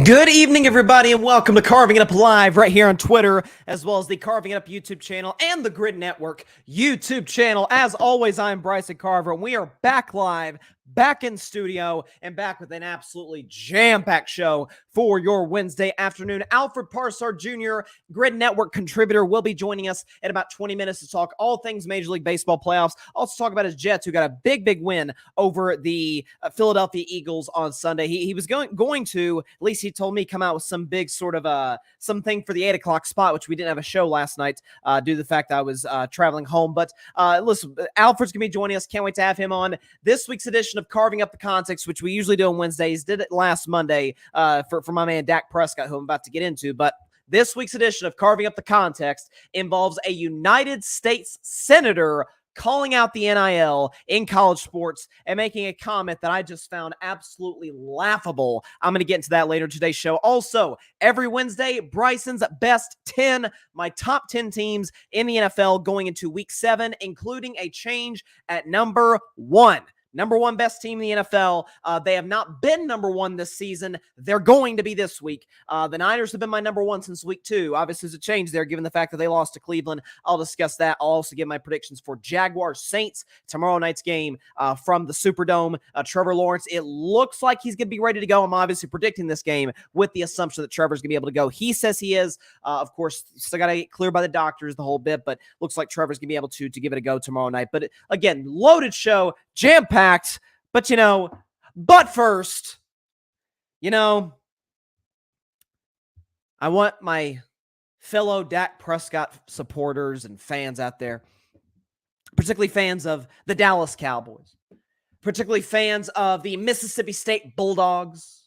Good evening, everybody, and welcome to Carving It Up Live right here on Twitter, as well as the Carving It Up YouTube channel and the Gryd Network YouTube channel. As always, I'm Bryson Carver, and we are back live, back in studio, and back with an absolutely jam-packed show for your Wednesday afternoon. Alfred Parsard Jr., Gryd Network contributor, will be joining us in about 20 minutes to talk all things Major League Baseball playoffs. Also talk about his Jets, who got a big win over the Philadelphia Eagles on Sunday. He was going to, at least he told me, come out with some big sort of something for the 8 o'clock spot, which we didn't have a show last night due to the fact that I was traveling home. But listen, Alfred's going to be joining us. Can't wait to have him on this week's edition of Carving Up the Context, which we usually do on Wednesdays. Did it last Monday for my man Dak Prescott, who I'm about to get into. But this week's edition of Carving Up the Context involves a United States Senator calling out the NIL in college sports and making a comment that I just found absolutely laughable. I'm going to get into that later in today's show. Also, every Wednesday, Bryson's Best 10, my top 10 teams in the NFL going into Week 7, including a change at number 1. Number 1 best team in the NFL. They have not been number 1 this season. They're going to be this week. The Niners have been my number 1 since week 2. Obviously, there's a change there given the fact that they lost to Cleveland. I'll discuss that. I'll also give my predictions for Jaguars Saints tomorrow night's game from the Superdome. Trevor Lawrence, it looks like he's going to be ready to go. I'm obviously predicting this game with the assumption that Trevor's going to be able to go. He says he is. Of course, still got to get cleared by the doctors the whole bit, but looks like Trevor's going to be able to give it a go tomorrow night. But again, loaded show, jam-packed. But first, I want my fellow Dak Prescott supporters and fans out there, particularly fans of the Dallas Cowboys, particularly fans of the Mississippi State Bulldogs,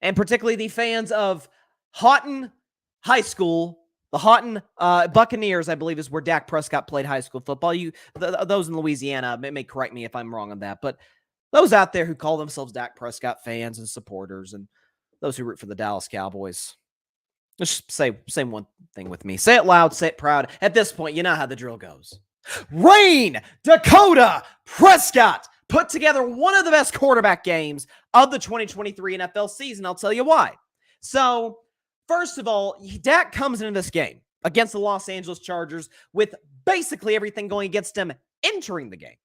and particularly the fans of Houghton High School. The Houghton Buccaneers, I believe, is where Dak Prescott played high school football. Those in Louisiana may correct me if I'm wrong on that, but those out there who call themselves Dak Prescott fans and supporters, and those who root for the Dallas Cowboys, let's just say one thing with me. Say it loud, say it proud. At this point, you know how the drill goes. Rain Dakota Prescott put together one of the best quarterback games of the 2023 NFL season. I'll tell you why. So, first of all, Dak comes into this game against the Los Angeles Chargers with basically everything going against him entering the game,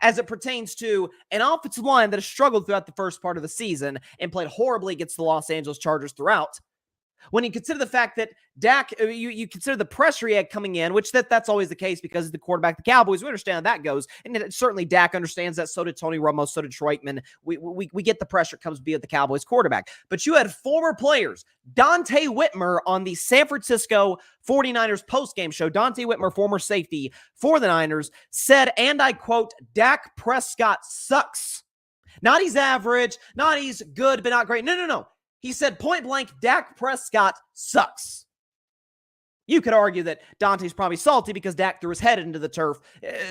as it pertains to an offensive line that has struggled throughout the first part of the season and played horribly against the Los Angeles Chargers throughout. When you consider the fact that Dak, you consider the pressure he had coming in, which that's always the case because he's the quarterback of the Cowboys. We understand how that goes. And certainly Dak understands that. So did Tony Romo. So did Troy Aikman. We get the pressure comes to be at the Cowboys quarterback. But you had former players, Dante Whitmer on the San Francisco 49ers postgame show. Dante Whitmer, former safety for the Niners, said, and I quote, Dak Prescott sucks. Not he's average, not he's good, but not great. No. He said point blank, Dak Prescott sucks. You could argue that Dante's probably salty because Dak threw his head into the turf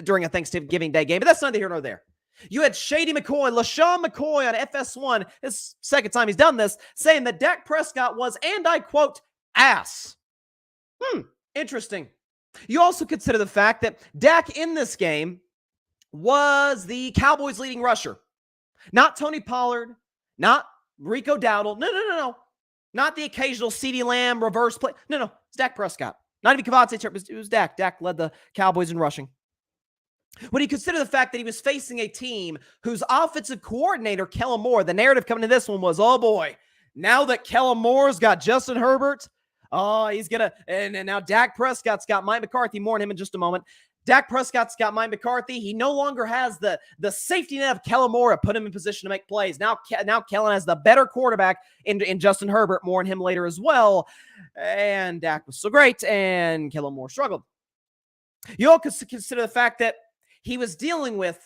during a Thanksgiving Day game, but that's neither here nor there. You had Shady McCoy, LaShawn McCoy on FS1, his second time he's done this, saying that Dak Prescott was, and I quote, ass. Interesting. You also consider the fact that Dak in this game was the Cowboys' leading rusher. Not Tony Pollard, not Rico Dowdle. No. Not the occasional CeeDee Lamb reverse play. No. It's Dak Prescott. Not even Cavante Turp. It was Dak. Dak led the Cowboys in rushing. When you consider the fact that he was facing a team whose offensive coordinator, Kellen Moore, the narrative coming to this one was, oh boy, now that Kellen Moore's got Justin Herbert, he's going to, and now Dak Prescott's got Mike McCarthy. More on him in just a moment. Dak Prescott's got Mike McCarthy. He no longer has the safety net of Kellen Moore to put him in position to make plays. Now Kellen has the better quarterback in Justin Herbert. More on him later as well. And Dak was so great, and Kellen Moore struggled. You also consider the fact that he was dealing with,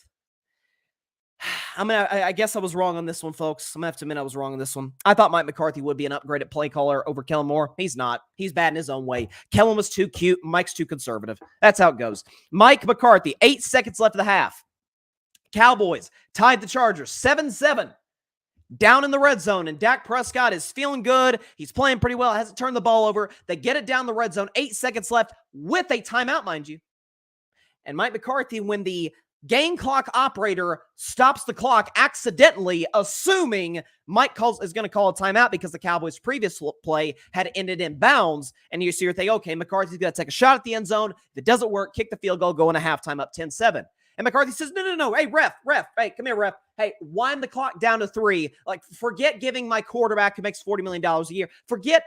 I guess I was wrong on this one, folks. I'm going to have to admit I was wrong on this one. I thought Mike McCarthy would be an upgrade at play caller over Kellen Moore. He's not. He's bad in his own way. Kellen was too cute. Mike's too conservative. That's how it goes. Mike McCarthy, 8 seconds left of the half. Cowboys tied the Chargers 7-7. Down in the red zone, and Dak Prescott is feeling good. He's playing pretty well. Hasn't turned the ball over. They get it down the red zone. 8 seconds left with a timeout, mind you. And Mike McCarthy, when the Game clock operator stops the clock accidentally, assuming Mike is going to call a timeout because the Cowboys' previous play had ended in bounds. And you see your thing, okay, McCarthy's going to take a shot at the end zone. If it doesn't work, kick the field goal, go into halftime up 10-7. And McCarthy says, no. Hey, ref. Hey, come here, ref. Hey, wind the clock down to 3. Like, forget giving my quarterback who makes $40 million a year. Forget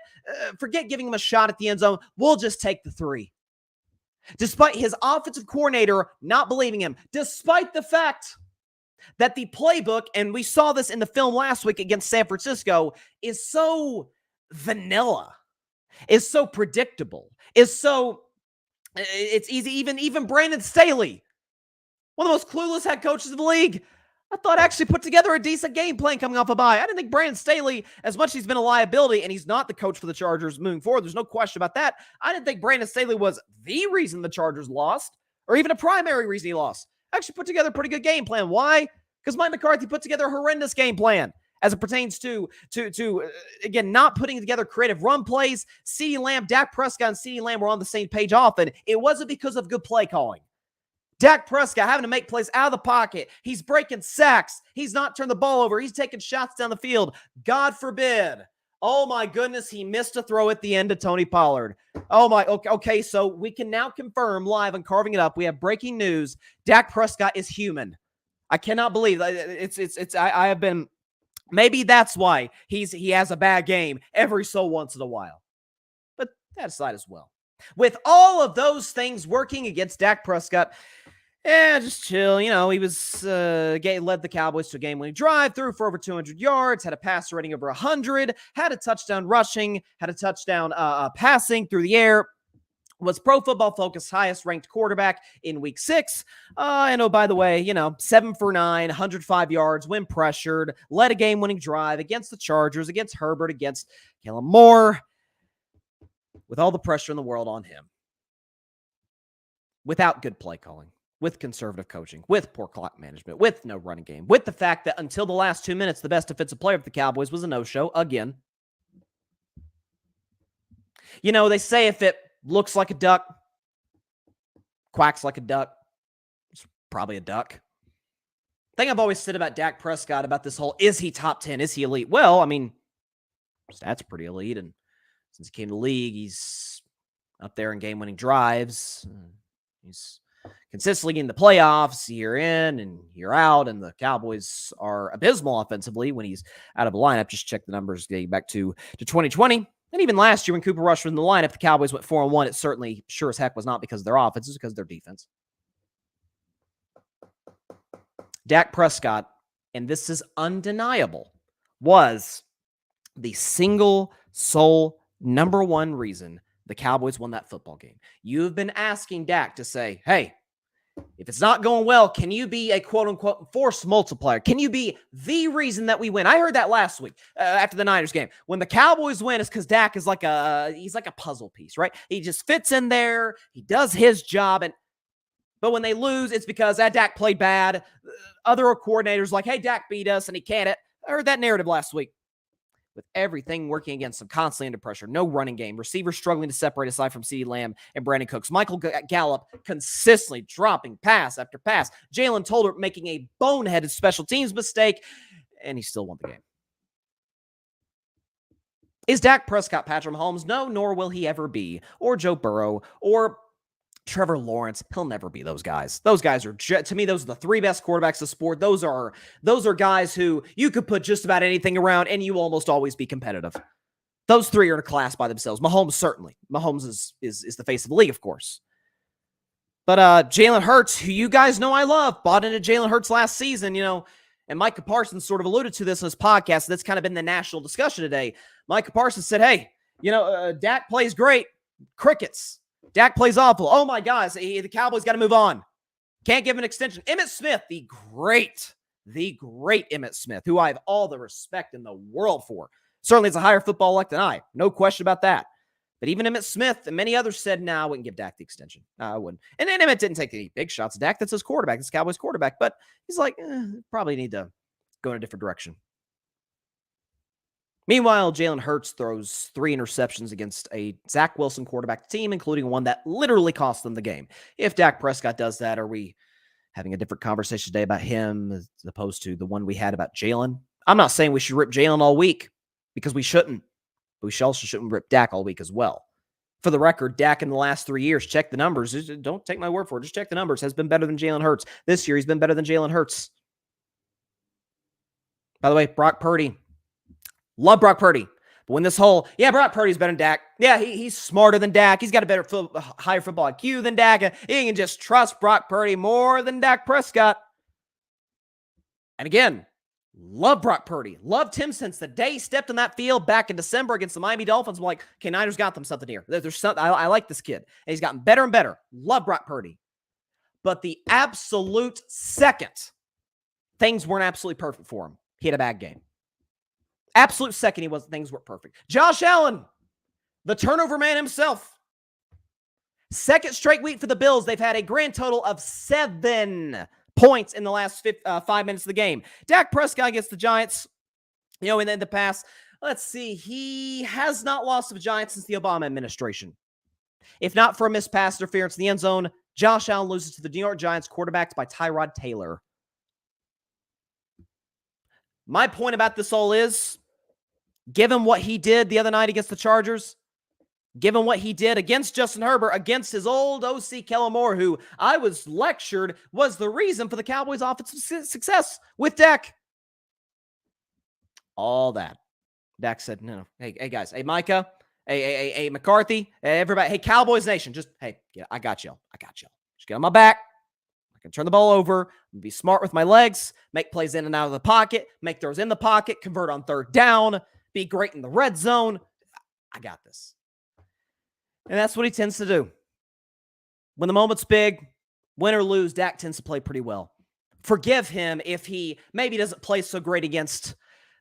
giving him a shot at the end zone. We'll just take the 3. Despite his offensive coordinator not believing him, despite the fact that the playbook, and we saw this in the film last week against San Francisco, is so vanilla, is so predictable, it's easy. Even Brandon Staley, one of the most clueless head coaches of the league, I thought actually put together a decent game plan coming off a bye. I didn't think Brandon Staley, as much as he's been a liability, and he's not the coach for the Chargers moving forward, there's no question about that. I didn't think Brandon Staley was the reason the Chargers lost, or even a primary reason he lost. I actually put together a pretty good game plan. Why? Because Mike McCarthy put together a horrendous game plan as it pertains to again, not putting together creative run plays. CeeDee Lamb, Dak Prescott and CeeDee Lamb were on the same page often. It wasn't because of good play calling. Dak Prescott having to make plays out of the pocket. He's breaking sacks. He's not turned the ball over. He's taking shots down the field. God forbid. Oh, my goodness, he missed a throw at the end to Tony Pollard. Oh, my. Okay, so we can now confirm live on Carving It Up. We have breaking news. Dak Prescott is human. I cannot believe I have been, maybe that's why he has a bad game every so once in a while. But that aside as well. With all of those things working against Dak Prescott, just chill. He was led the Cowboys to a game-winning drive, threw for over 200 yards, had a passer rating over 100, had a touchdown rushing, had a touchdown passing through the air, was Pro Football Focus highest-ranked quarterback in Week 6. And oh, by the way, 7 for 9, 105 yards, when pressured, led a game-winning drive against the Chargers, against Herbert, against Kellen Moore, with all the pressure in the world on him, without good play calling, with conservative coaching, with poor clock management, with no running game, with the fact that until the last 2 minutes, the best defensive player of the Cowboys was a no-show again. They say if it looks like a duck, quacks like a duck, it's probably a duck. The thing I've always said about Dak Prescott, about this whole, is he top 10? Is he elite? Well, I mean, stats pretty elite, and since he came to the league, he's up there in game-winning drives. He's consistently in the playoffs year in and year out, and the Cowboys are abysmal offensively when he's out of the lineup. Just check the numbers getting back to 2020. And even last year when Cooper Rush was in the lineup, the Cowboys went 4-1. It certainly, sure as heck, was not because of their offense. It was because of their defense. Dak Prescott, and this is undeniable, was the single sole number one reason the Cowboys won that football game. You've been asking Dak to say, hey, if it's not going well, can you be a quote-unquote force multiplier? Can you be the reason that we win? I heard that last week after the Niners game. When the Cowboys win, it's because Dak is he's like a puzzle piece, right? He just fits in there. He does his job. But when they lose, it's because Dak played bad. Other coordinators like, hey, Dak beat us and he can't. I heard that narrative last week. With everything working against him, constantly under pressure, no running game, receivers struggling to separate aside from CeeDee Lamb and Brandon Cooks, Michael Gallup consistently dropping pass after pass, Jalen Tolbert making a boneheaded special teams mistake, and he still won the game. Is Dak Prescott Patrick Mahomes? No, nor will he ever be, or Joe Burrow, or Trevor Lawrence. He'll never be those guys. Those guys are, to me, those are the three best quarterbacks of the sport. Those are guys who you could put just about anything around and you almost always be competitive. Those three are in a class by themselves. Mahomes, certainly. Mahomes is the face of the league, of course. But Jalen Hurts, who you guys know I love, bought into Jalen Hurts last season, and Micah Parsons sort of alluded to this in his podcast. That's kind of been the national discussion today. Micah Parsons said, hey, Dak plays great. Crickets. Dak plays awful. Oh, my gosh. The Cowboys got to move on. Can't give an extension. Emmitt Smith, the great Emmitt Smith, who I have all the respect in the world for. Certainly is a higher football elect than I. No question about that. But even Emmitt Smith and many others said, I wouldn't give Dak the extension. I wouldn't. And then Emmitt didn't take any big shots at Dak. That's his quarterback. That's Cowboys quarterback. But he's like, probably need to go in a different direction. Meanwhile, Jalen Hurts throws 3 interceptions against a Zach Wilson quarterback team, including one that literally cost them the game. If Dak Prescott does that, are we having a different conversation today about him as opposed to the one we had about Jalen. I'm not saying we should rip Jalen all week because we shouldn't. But we also shouldn't rip Dak all week as well. For the record, Dak in the last 3 years, check the numbers. Don't take my word for it. Just check the numbers. Has been better than Jalen Hurts. This year, he's been better than Jalen Hurts. By the way, Brock Purdy. Love Brock Purdy. But when this whole, Brock Purdy's better than Dak. Yeah, he's smarter than Dak. He's got a better, higher football IQ than Dak. He can just trust Brock Purdy more than Dak Prescott. And again, love Brock Purdy. Loved him since the day he stepped on that field back in December against the Miami Dolphins. I'm like, okay, Niners got them something here. There's something. I like this kid. And he's gotten better and better. Love Brock Purdy. But the absolute second things weren't absolutely perfect for him, he had a bad game. Absolute second things weren't perfect. Josh Allen, the turnover man himself. Second straight week for the Bills. They've had a grand total of 7 points in the last 5 minutes of the game. Dak Prescott against the Giants, and in the past, let's see, he has not lost to the Giants since the Obama administration. If not for a missed pass interference in the end zone, Josh Allen loses to the New York Giants, quarterbacked by Tyrod Taylor. My point about this all is, given what he did the other night against the Chargers, given what he did against Justin Herbert, against his old OC Kellen Moore, who I was lectured was the reason for the Cowboys' offensive success with Dak. All that. Dak said, no. Hey guys. Hey, Micah. Hey, McCarthy. Hey, everybody. Hey, Cowboys Nation. I got y'all. Just get on my back. I can turn the ball over, be smart with my legs, make plays in and out of the pocket, make throws in the pocket, convert on third down, be great in the red zone. I got this. And that's what he tends to do. When the moment's big, win or lose, Dak tends to play pretty well. Forgive him if he maybe doesn't play so great against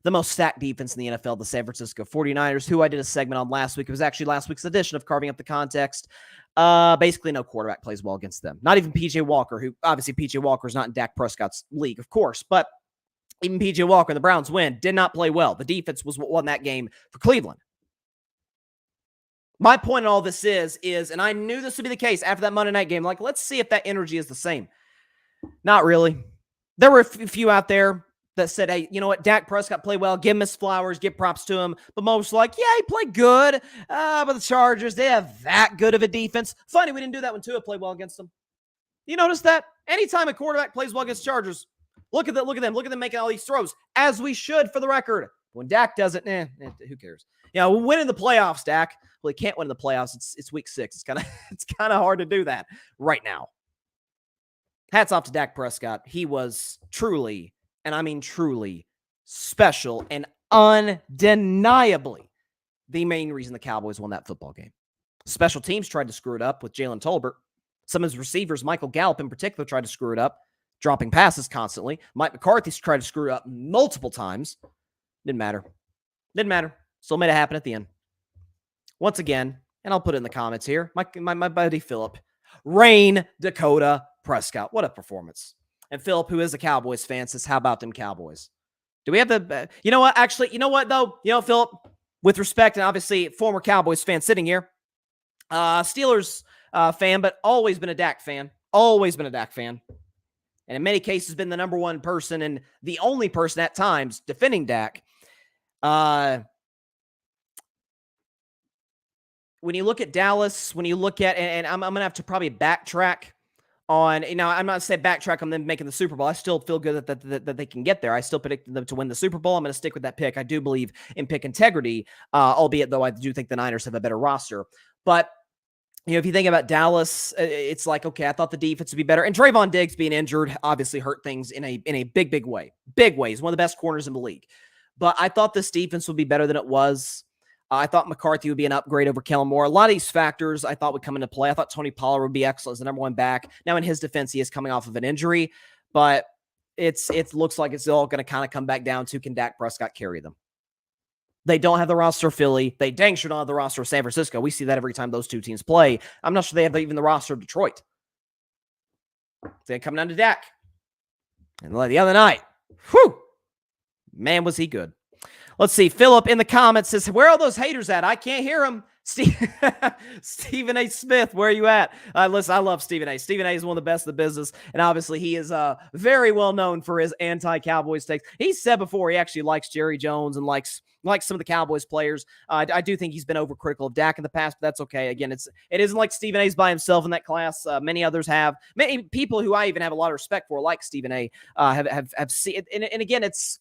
the most stacked defense in the NFL, the San Francisco 49ers, who I did a segment on last week. It was actually last week's edition of Carving Up the Context. Basically, no quarterback plays well against them. Not even P.J. Walker, who obviously P.J. Walker is not in Dak Prescott's league, of course, but even P.J. Walker and the Browns win, did not play well. The defense was what won that game for Cleveland. My point in all this is, and I knew this would be the case after that Monday night game, like, let's see if that energy is the same. Not really. There were a few out there that said, hey, you know what, Dak Prescott played well, give him his flowers, give props to him. But most like, yeah, he played good. But the Chargers, they have that good of a defense. Funny, we didn't do that when Tua played well against them. You notice that? Anytime a quarterback plays well against Chargers, look at them making all these throws, as we should for the record. When Dak does it, who cares? We'll win in the playoffs, Dak. Well, he can't win in the playoffs. It's week 6. It's kind of hard to do that right now. Hats off to Dak Prescott. He was truly, and I mean truly, special and undeniably the main reason the Cowboys won that football game. Special teams tried to screw it up with Jalen Tolbert. Some of his receivers, Michael Gallup in particular, tried to screw it up, dropping passes constantly. Mike McCarthy's tried to screw it up multiple times. Didn't matter. Still made it happen at the end. Once again, and I'll put it in the comments here, my buddy Philip, Rain Dakota Prescott. What a performance. And Philip, who is a Cowboys fan, says, how about them Cowboys? Do we have the, you know what, actually, you know what, though? Philip, with respect, and obviously former Cowboys fan sitting here, Steelers fan, but always been a Dak fan. And in many cases been the number one person and the only person at times defending Dak. When you look at Dallas, when you look at, and I'm going to have to probably backtrack on, I'm not saying backtrack on them making the Super Bowl. I still feel good that they can get there. I still predicted them to win the Super Bowl. I'm going to stick with that pick. I do believe in pick integrity, albeit though I do think the Niners have a better roster. But, if you think about Dallas, it's like, okay, I thought the defense would be better. And Trayvon Diggs being injured obviously hurt things in a big way. Big way. He's one of the best corners in the league. But I thought this defense would be better than it was. I thought McCarthy would be an upgrade over Kellen Moore. A lot of these factors I thought would come into play. I thought Tony Pollard would be excellent as the number one back. Now, in his defense, he is coming off of an injury, but it looks like it's all going to kind of come back down to, can Dak Prescott carry them? They don't have the roster of Philly. They dang sure don't have the roster of San Francisco. We see that every time those two teams play. I'm not sure they have even the roster of Detroit. They come down to Dak. And the other night, man, was he good. Let's see. Philip in the comments says, where are those haters at? I can't hear them. Stephen A. Smith, where are you at? Listen, I love Stephen A. Stephen A. is one of the best in the business, and obviously he is very well known for his anti-Cowboys takes. He said before he actually likes Jerry Jones and likes some of the Cowboys players. I do think he's been overcritical of Dak in the past, but that's okay. Again, it isn't like Stephen A's by himself in that class. Many others have. Many people who I even have a lot of respect for, like Stephen A., have seen. And again, it's.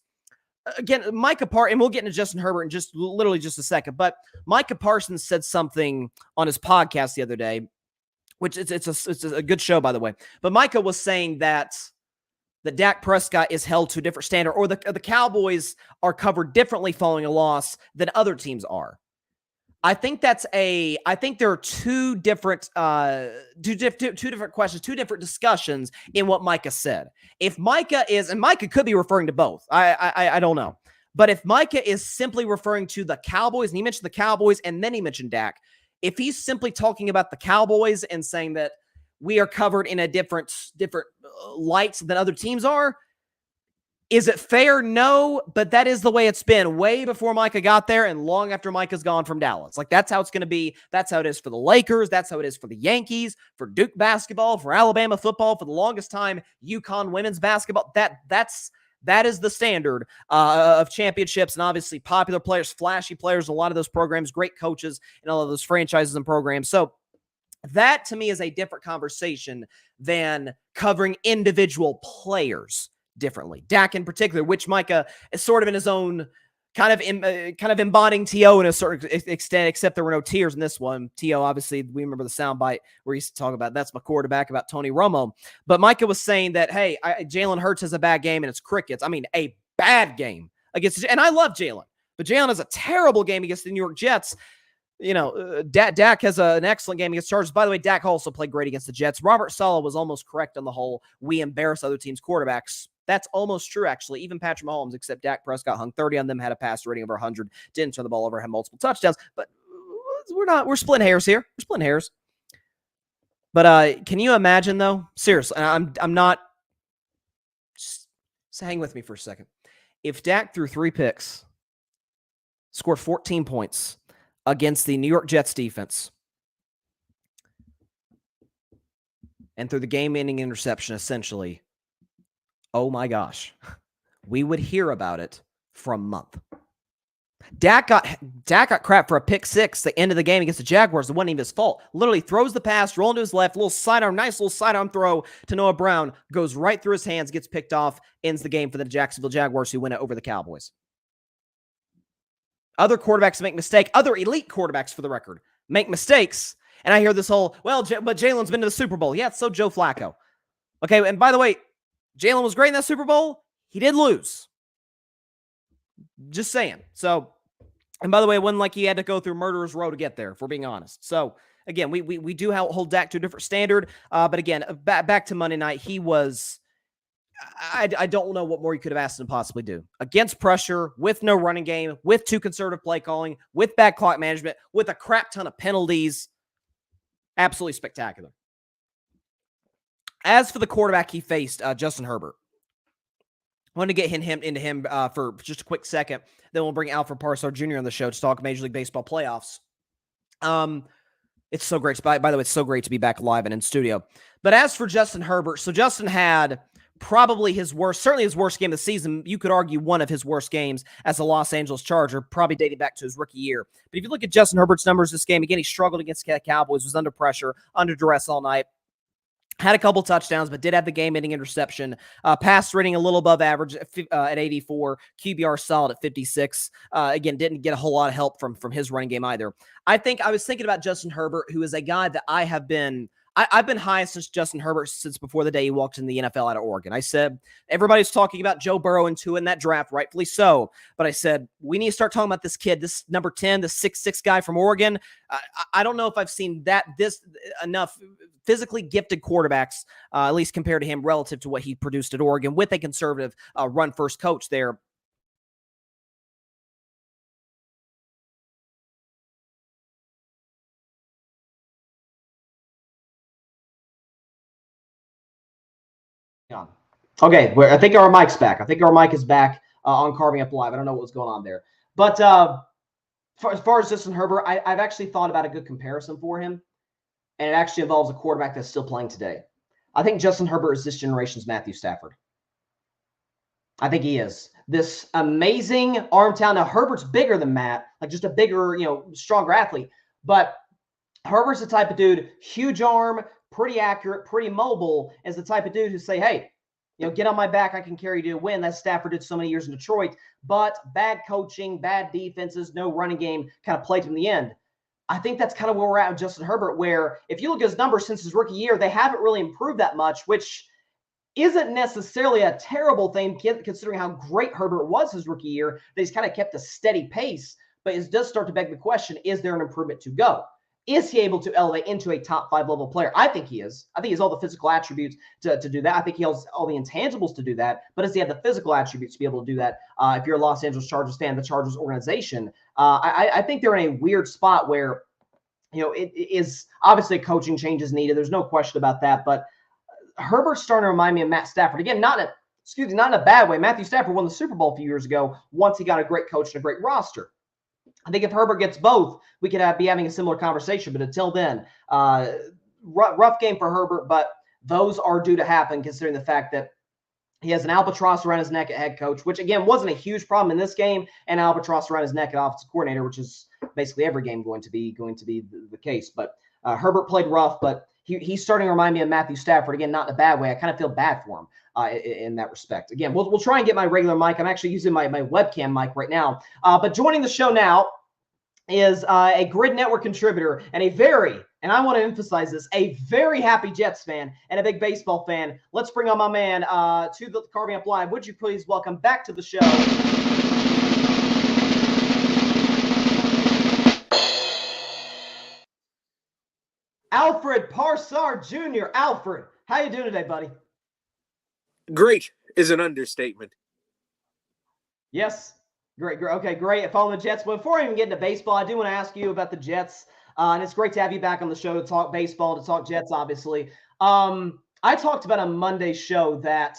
Again, Micah Parsons, and we'll get into Justin Herbert in just a second, but Micah Parsons said something on his podcast the other day, which it's a good show, by the way. But Micah was saying that Dak Prescott is held to a different standard, or the Cowboys are covered differently following a loss than other teams are. I think there are two different questions, two different discussions in what Micah said. If Micah is, and Micah could be referring to both, I don't know. But if Micah is simply referring to the Cowboys, and he mentioned the Cowboys, and then he mentioned Dak, if he's simply talking about the Cowboys and saying that we are covered in a different lights than other teams are, is it fair? No, but that is the way it's been way before Micah got there and long after Micah's gone from Dallas. Like, that's how it's going to be. That's how it is for the Lakers. That's how it is for the Yankees, for Duke basketball, for Alabama football, for the longest time, UConn women's basketball. That is the standard of championships, and obviously popular players, flashy players, a lot of those programs, great coaches, and all of those franchises and programs. So that, to me, is a different conversation than covering individual players differently. Dak in particular, which Micah is sort of in his own kind of embodying T.O. in a certain extent, except there were no tears in this one. T.O., obviously, we remember the soundbite where he used to talk about, that's my quarterback, about Tony Romo. But Micah was saying that, hey, Jalen Hurts has a bad game and it's crickets. I mean, a bad game against, and I love Jalen, but Jalen has a terrible game against the New York Jets. You know, Dak has an excellent game against Chargers. By the way, Dak also played great against the Jets. Robert Saleh was almost correct on the whole, we embarrass other teams' quarterbacks. That's almost true, actually. Even Patrick Mahomes, except Dak Prescott, hung 30 on them, had a passer rating over 100, didn't turn the ball over, had multiple touchdowns. But we're splitting hairs here. We're splitting hairs. But can you imagine, though? Seriously, I'm not. Just hang with me for a second. If Dak threw 3 picks, scored 14 points against the New York Jets defense, and threw the game-ending interception, essentially, oh my gosh, we would hear about it for a month. Dak got crap for a pick 6 the end of the game against the Jaguars. It wasn't even his fault. Literally throws the pass, rolling to his left, nice little sidearm throw to Noah Brown, goes right through his hands, gets picked off, ends the game for the Jacksonville Jaguars, who win it over the Cowboys. Other quarterbacks make mistakes. Other elite quarterbacks, for the record, make mistakes. And I hear this whole, but Jalen's been to the Super Bowl. Yeah, so Joe Flacco. Okay, and by the way, Jalen was great in that Super Bowl. He did lose. Just saying. So, and by the way, it wasn't like he had to go through murderer's row to get there, if we're being honest. So, again, we do hold Dak to a different standard. But again, back to Monday night, he was, I don't know what more you could have asked him to possibly do. Against pressure, with no running game, with 2 conservative play calling, with bad clock management, with a crap ton of penalties. Absolutely spectacular. As for the quarterback he faced, Justin Herbert, I want to get into him for just a quick second. Then we'll bring Alfred Parsard Jr. on the show to talk Major League Baseball playoffs. It's so great. By the way, it's so great to be back live and in studio. But as for Justin Herbert, so Justin had probably certainly his worst game of the season. You could argue one of his worst games as a Los Angeles Charger, probably dating back to his rookie year. But if you look at Justin Herbert's numbers this game, again, he struggled against the Cowboys, was under pressure, under duress all night. Had a couple touchdowns, but did have the game-ending interception. Pass rating a little above average at 84. QBR solid at 56. Again, didn't get a whole lot of help from his running game either. I was thinking about Justin Herbert, who is a guy that I've been high since Justin Herbert since before the day he walked in the NFL out of Oregon. I said, everybody's talking about Joe Burrow and Tua in that draft, rightfully so. But I said, we need to start talking about this kid, this number 10, the 6'6" guy from Oregon. I don't know if I've seen this enough physically gifted quarterbacks, at least compared to him relative to what he produced at Oregon with a conservative run-first coach there. Okay, I think our mic's back. I think our mic is back on Carving Up Live. I don't know what was going on there. But as far as Justin Herbert, I've actually thought about a good comparison for him, and it actually involves a quarterback that's still playing today. I think Justin Herbert is this generation's Matthew Stafford. I think he is. This amazing arm talent. Now, Herbert's bigger than Matt, like just a bigger, stronger athlete. But Herbert's the type of dude, huge arm, pretty accurate, pretty mobile, is the type of dude who say, hey, get on my back, I can carry you to a win. That's Stafford did so many years in Detroit. But bad coaching, bad defenses, no running game kind of played him in the end. I think that's kind of where we're at with Justin Herbert, where if you look at his numbers since his rookie year, they haven't really improved that much, which isn't necessarily a terrible thing considering how great Herbert was his rookie year. That he's kind of kept a steady pace, but it does start to beg the question, is there an improvement to go? Is he able to elevate into a top 5 level player? I think he is. I think he has all the physical attributes to do that. I think he has all the intangibles to do that, but does he have the physical attributes to be able to do that? If you're a Los Angeles Chargers fan, the Chargers organization, I think they're in a weird spot where, it is obviously a coaching change is needed. There's no question about that, but Herbert's starting to remind me of Matt Stafford. Again, not in a bad way. Matthew Stafford won the Super Bowl a few years ago once he got a great coach and a great roster. I think if Herbert gets both, we could be having a similar conversation. But until then, rough game for Herbert, but those are due to happen considering the fact that he has an albatross around his neck at head coach, which, again, wasn't a huge problem in this game, and albatross around his neck at offensive coordinator, which is basically every game going to be the case. But Herbert played rough, but he's starting to remind me of Matthew Stafford. Again, not in a bad way. I kind of feel bad for him in that respect. Again, we'll try and get my regular mic. I'm actually using my webcam mic right now. But joining the show now is a Gryd Network contributor and and I want to emphasize this, a very happy Jets fan and a big baseball fan. Let's bring on my man to the Carving Up Live. Would you please welcome back to the show, Alfred Parsard Jr. Alfred, how you doing today, buddy? Great is an understatement. Yes. Great. Okay, great. Following the Jets. But before I even get into baseball, I do want to ask you about the Jets. And it's great to have you back on the show to talk baseball, to talk Jets, obviously. I talked about on Monday's show that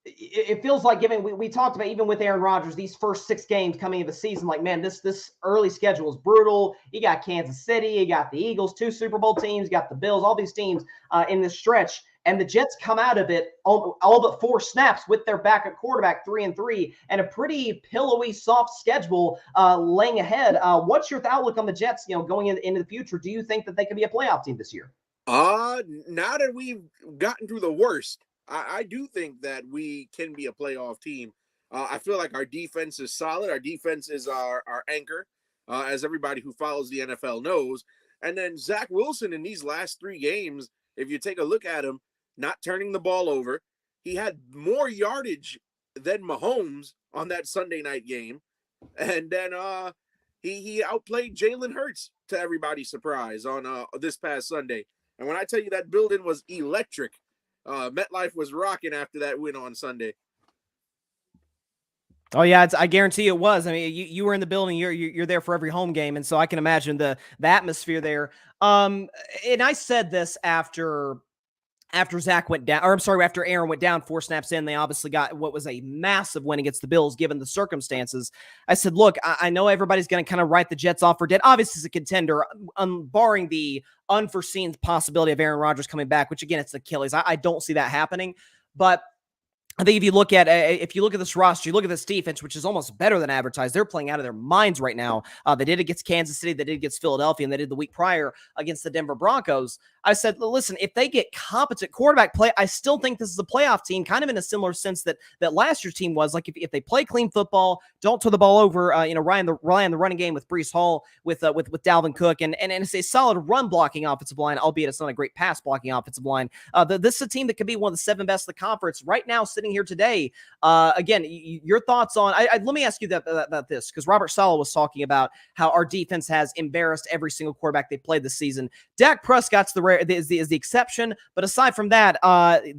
it feels like we talked about even with Aaron Rodgers, these first 6 games coming into the season, like, man, this early schedule is brutal. You got Kansas City, you got the Eagles, 2 Super Bowl teams, you got the Bills, all these teams in this stretch. And the Jets come out of it all but 4 snaps with their backup quarterback 3-3 and a pretty pillowy, soft schedule laying ahead. What's your outlook on the Jets, going into the future? Do you think that they could be a playoff team this year? Now that we've gotten through the worst, I do think that we can be a playoff team. I feel like our defense is solid. Our defense is our anchor, as everybody who follows the NFL knows. And then Zach Wilson in these last 3 games, if you take a look at him, not turning the ball over. He had more yardage than Mahomes on that Sunday night game. And then he outplayed Jalen Hurts to everybody's surprise on this past Sunday. And when I tell you that building was electric, MetLife was rocking after that win on Sunday. Oh yeah, I guarantee it was. I mean, you were in the building. You're there for every home game, and so I can imagine the atmosphere there. And I said this after Zach went down, or I'm sorry, after Aaron went down 4 snaps in, they obviously got what was a massive win against the Bills, given the circumstances. I said, look, I know everybody's going to kind of write the Jets off for dead. Obviously, it's a contender, barring the unforeseen possibility of Aaron Rodgers coming back, which again, it's Achilles. I don't see that happening, but I think if you look at this roster, you look at this defense, which is almost better than advertised. They're playing out of their minds right now. They did it against Kansas City, they did it against Philadelphia, and they did the week prior against the Denver Broncos. I said, listen, if they get competent quarterback play, I still think this is a playoff team, kind of in a similar sense that last year's team was. Like if they play clean football, don't turn the ball over, rely on the running game with Breece Hall, with Dalvin Cook, and it's a solid run blocking offensive line, albeit it's not a great pass blocking offensive line. This is a team that could be one of the 7 best in the conference right now, sitting here today. Again, your thoughts on? Let me ask you about this, because Robert Saleh was talking about how our defense has embarrassed every single quarterback they played this season. Dak Prescott's is the exception, but aside from that,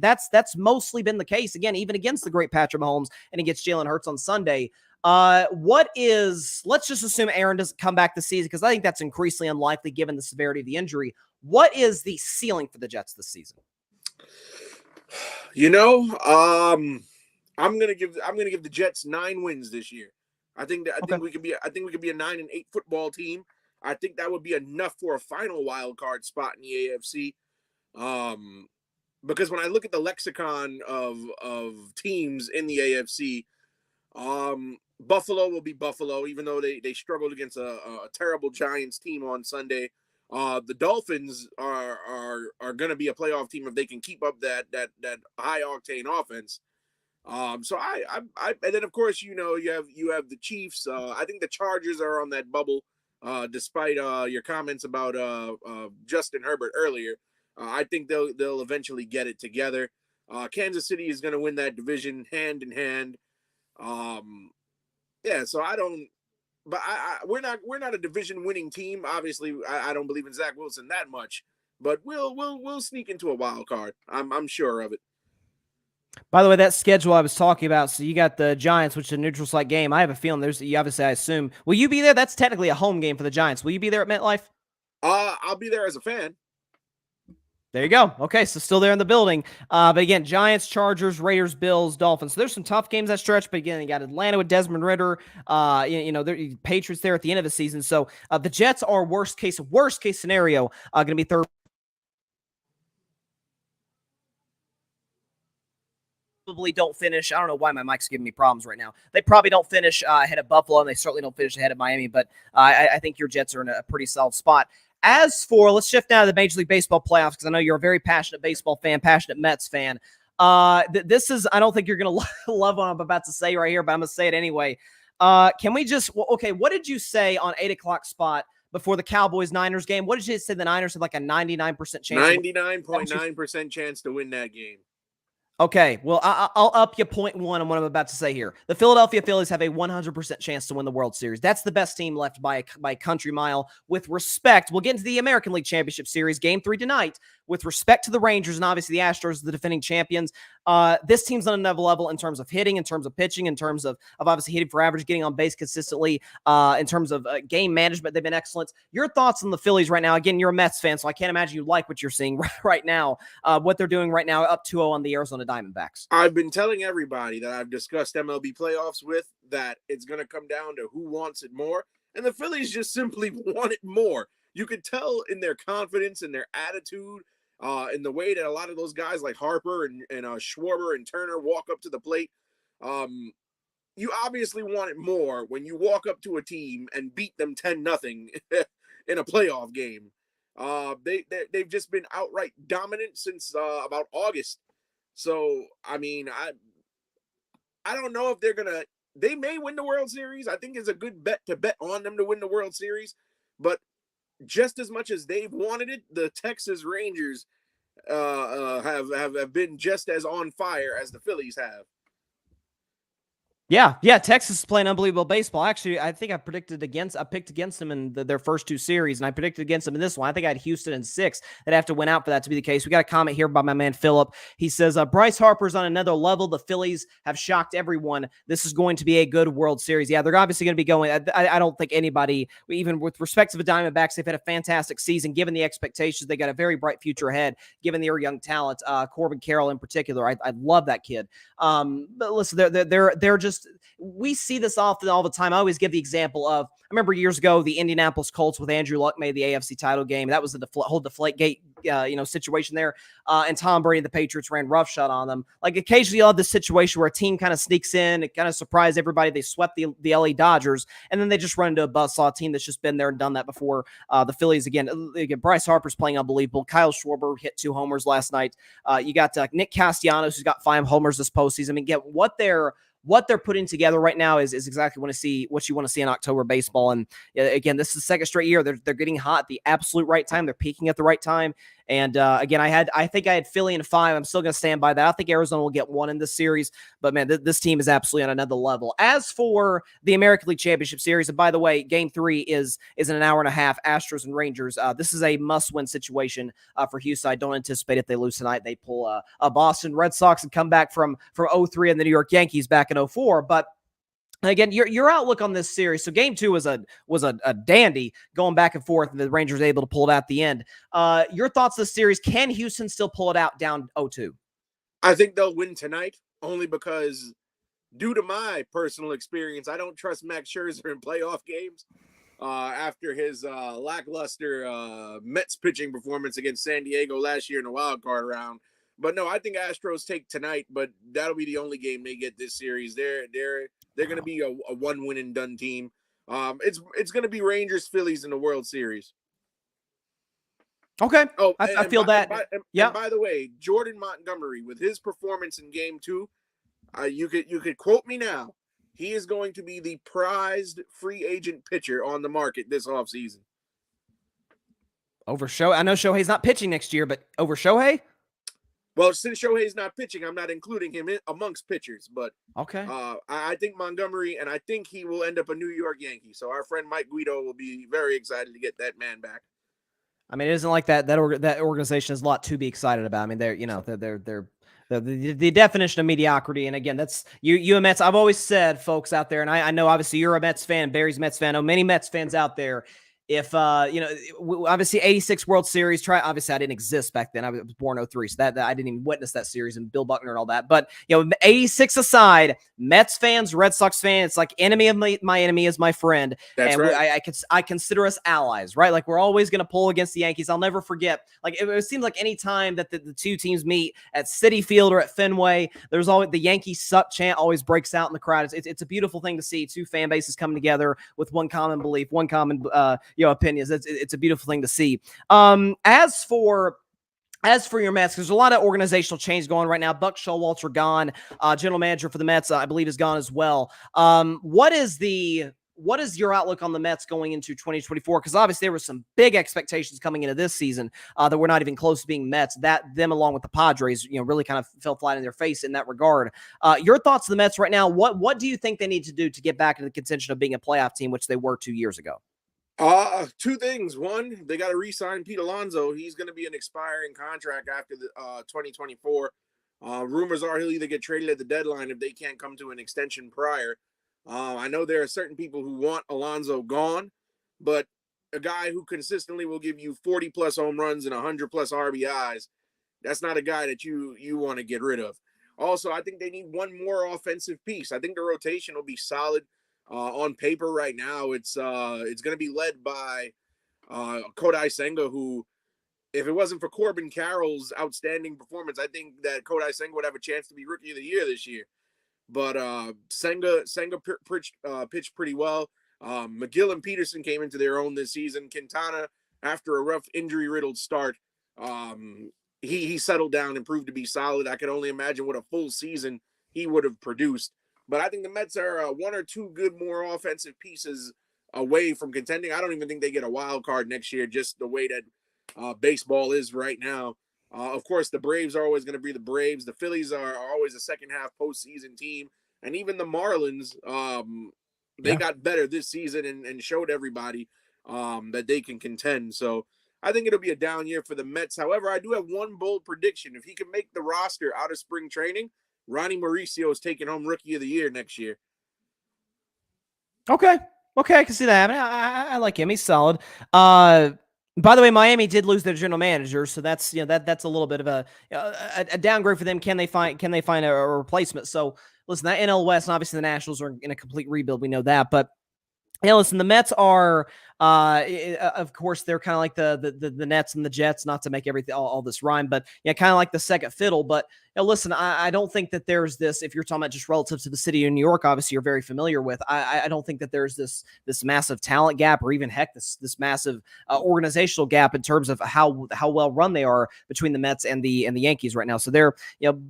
that's mostly been the case. Again, even against the great Patrick Mahomes and against Jalen Hurts on Sunday. Let's just assume Aaron doesn't come back this season, because I think that's increasingly unlikely given the severity of the injury. What is the ceiling for the Jets this season? I'm gonna give the Jets 9 wins this year. I think we could be a 9-8 football team. I think that would be enough for a final wild card spot in the AFC. Because when I look at the lexicon of teams in the AFC, Buffalo will be Buffalo, even though they struggled against a terrible Giants team on Sunday. The Dolphins are going to be a playoff team if they can keep up that high octane offense. So I and then of course you have the Chiefs. I think the Chargers are on that bubble. Despite your comments about Justin Herbert earlier, I think they'll eventually get it together. Kansas City is going to win that division hand in hand. Yeah, so I don't. But we're not a division winning team. Obviously, I don't believe in Zach Wilson that much. But we'll sneak into a wild card. I'm sure of it. By the way, that schedule I was talking about, so you got the Giants, which is a neutral site game. I have a feeling obviously, I assume. Will you be there? That's technically a home game for the Giants. Will you be there at MetLife? I'll be there as a fan. There you go. Okay, so still there in the building. But again, Giants, Chargers, Raiders, Bills, Dolphins. So there's some tough games that stretch. But again, you got Atlanta with Desmond Ridder. Patriots there at the end of the season. So the Jets are worst case scenario going to be third. Probably don't finish. I don't know why my mic's giving me problems right now. They probably don't finish ahead of Buffalo, and they certainly don't finish ahead of Miami. But I think your Jets are in a pretty solid spot. As for, let's shift now to the Major League Baseball playoffs, because I know you're a very passionate baseball fan, passionate Mets fan. This is, I don't think you're going to love what I'm about to say right here, but I'm going to say it anyway. Can we just, okay, what did you say on 8 o'clock spot before the Cowboys-Niners game? What did you say the Niners had like a 99% chance? 99.9% chance to win that game. Okay, well, I'll up you 0.1 on what I'm about to say here. The Philadelphia Phillies have a 100% chance to win the World Series. That's the best team left by a country mile. With respect, we'll get into the American League Championship Series, Game 3 tonight. With respect to the Rangers and obviously the Astros, the defending champions, this team's on another level in terms of hitting, in terms of pitching, in terms of obviously hitting for average, getting on base consistently, in terms of game management. They've been excellent. Your thoughts on the Phillies right now? Again, you're a Mets fan, so I can't imagine you like what you're seeing right now, what they're doing right now, up 2-0 on the Arizona Diamondbacks. I've been telling everybody that I've discussed MLB playoffs with that it's going to come down to who wants it more, and the Phillies just simply want it more. You could tell in their confidence and their attitude, in the way that a lot of those guys like Harper and Schwarber and Turner walk up to the plate. You obviously want it more when you walk up to a team and beat them 10-0 in a playoff game. They've just been outright dominant since about August. So, I mean, I don't know if they may win the World Series. I think it's a good bet to bet on them to win the World Series. But just as much as they've wanted it, the Texas Rangers have been just as on fire as the Phillies have. Yeah. Texas is playing unbelievable baseball. Actually, I think I picked against them in their first two series, and I predicted against them in this one. I think I had Houston in 6. They'd have to win out for that to be the case. We got a comment here by my man Philip. He says, Bryce Harper's on another level. The Phillies have shocked everyone. This is going to be a good World Series. Yeah, they're obviously going to be going. I don't think anybody, even with respect to the Diamondbacks, they've had a fantastic season. Given the expectations, they got a very bright future ahead, given their young talent. Corbin Carroll in particular. I love that kid. But listen, they're just, we see this often all the time. I always give the example of, I remember years ago, the Indianapolis Colts with Andrew Luck made the AFC title game. That was the whole Deflategate, situation there. And Tom Brady and the Patriots ran roughshod on them. Like occasionally you'll have this situation where a team kind of sneaks in, it kind of surprised everybody. They swept the LA Dodgers, and then they just run into a buzzsaw team that's just been there and done that before. The Phillies, again, Bryce Harper's playing unbelievable. Kyle Schwarber hit 2 homers last night. You got Nick Castellanos, who's got 5 homers this postseason. I mean, what they're putting together right now is exactly what you want to see in October baseball. And again, this is the second straight year. They're getting hot at the absolute right time. They're peaking at the right time. And again, I think I had Philly in 5. I'm still going to stand by that. I think Arizona will get 1 in this series, but man, this team is absolutely on another level. As for the American League Championship Series, and by the way, Game 3 is in an hour and a half. Astros and Rangers. This is a must-win situation for Houston. I don't anticipate if they lose tonight, they pull a Boston Red Sox and come back from 0-3 and the New York Yankees back in 0-4. But again, your outlook on this series. So Game 2 was a dandy going back and forth, and the Rangers were able to pull it out at the end. Your thoughts on this series? Can Houston still pull it out down 0-2? I think they'll win tonight, only because due to my personal experience, I don't trust Max Scherzer in playoff games after his lackluster Mets pitching performance against San Diego last year in the wild card round. But no, I think Astros take tonight, but that'll be the only game they get this series. They're going to be a one win and done team. It's going to be Rangers Phillies in the World Series. Okay. Oh, I feel that. Yeah. By the way, Jordan Montgomery, with his performance in Game 2, you could quote me now. He is going to be the prized free agent pitcher on the market this offseason. Over Shohei? I know Shohei's not pitching next year, but over Shohei? Well, since Shohei's not pitching, I'm not including him amongst pitchers. But okay, I think Montgomery, and I think he will end up a New York Yankee. So our friend Mike Guido will be very excited to get that man back. I mean, it isn't like that organization is a lot to be excited about. I mean, they're the definition of mediocrity. And again, that's you and Mets. I've always said, folks out there, and I know obviously you're a Mets fan, Barry's a Mets fan. I know many Mets fans out there. If obviously 86 World Series, obviously I didn't exist back then. I was born 03, so that I didn't even witness that series and Bill Buckner and all that. But 86 aside, Mets fans, Red Sox fans, it's like enemy of my enemy is my friend. That's and right. I consider us allies, right? Like we're always going to pull against the Yankees. I'll never forget. Like it seems like any time that the two teams meet at Citi Field or at Fenway, there's always the Yankees suck chant always breaks out in the crowd. It's a beautiful thing to see two fan bases coming together with one common belief, one common opinions. It's a beautiful thing to see. As for your Mets, there's a lot of organizational change going right now. Buck Showalter gone. General manager for the Mets, I believe, is gone as well. What is your outlook on the Mets going into 2024? Because obviously there were some big expectations coming into this season that were not even close to being Mets. Them along with the Padres, really kind of fell flat in their face in that regard. Your thoughts on the Mets right now? What do you think they need to do to get back into the contention of being a playoff team, which they were 2 years ago? Two things. One, they got to re-sign Pete Alonso. He's going to be an expiring contract after the 2024. Rumors are he'll either get traded at the deadline if they can't come to an extension prior. I know there are certain people who want Alonso gone, but a guy who consistently will give you 40-plus home runs and 100-plus RBIs, that's not a guy that you want to get rid of. Also, I think they need one more offensive piece. I think the rotation will be solid. On paper right now, it's going to be led by Kodai Senga, who, if it wasn't for Corbin Carroll's outstanding performance, I think that Kodai Senga would have a chance to be Rookie of the Year this year. But Senga pitched pretty well. McGill and Peterson came into their own this season. Quintana, after a rough injury-riddled start, he settled down and proved to be solid. I can only imagine what a full season he would have produced. But I think the Mets are one or two good more offensive pieces away from contending. I don't even think they get a wild card next year, just the way that baseball is right now. Of course, the Braves are always going to be the Braves. The Phillies are always a second-half postseason team. And even the Marlins, they got better this season and showed everybody that they can contend. So I think it'll be a down year for the Mets. However, I do have one bold prediction. If he can make the roster out of spring training, Ronnie Mauricio is taking home Rookie of the Year next year. Okay, I can see that. I mean, I like him. He's solid. By the way, Miami did lose their general manager, so that's that's a little bit of a downgrade for them. Can they find a replacement? So listen, that NL West and obviously the Nationals are in a complete rebuild. We know that, but listen, the Mets are, of course, they're kind of like the Nets and the Jets. Not to make everything all this rhyme, but kind of like the second fiddle. But listen, I don't think that there's this. If you're talking about just relative to the city of New York, obviously you're very familiar with. I don't think that there's this massive talent gap, or even heck, this massive organizational gap in terms of how well run they are between the Mets and the Yankees right now. So they're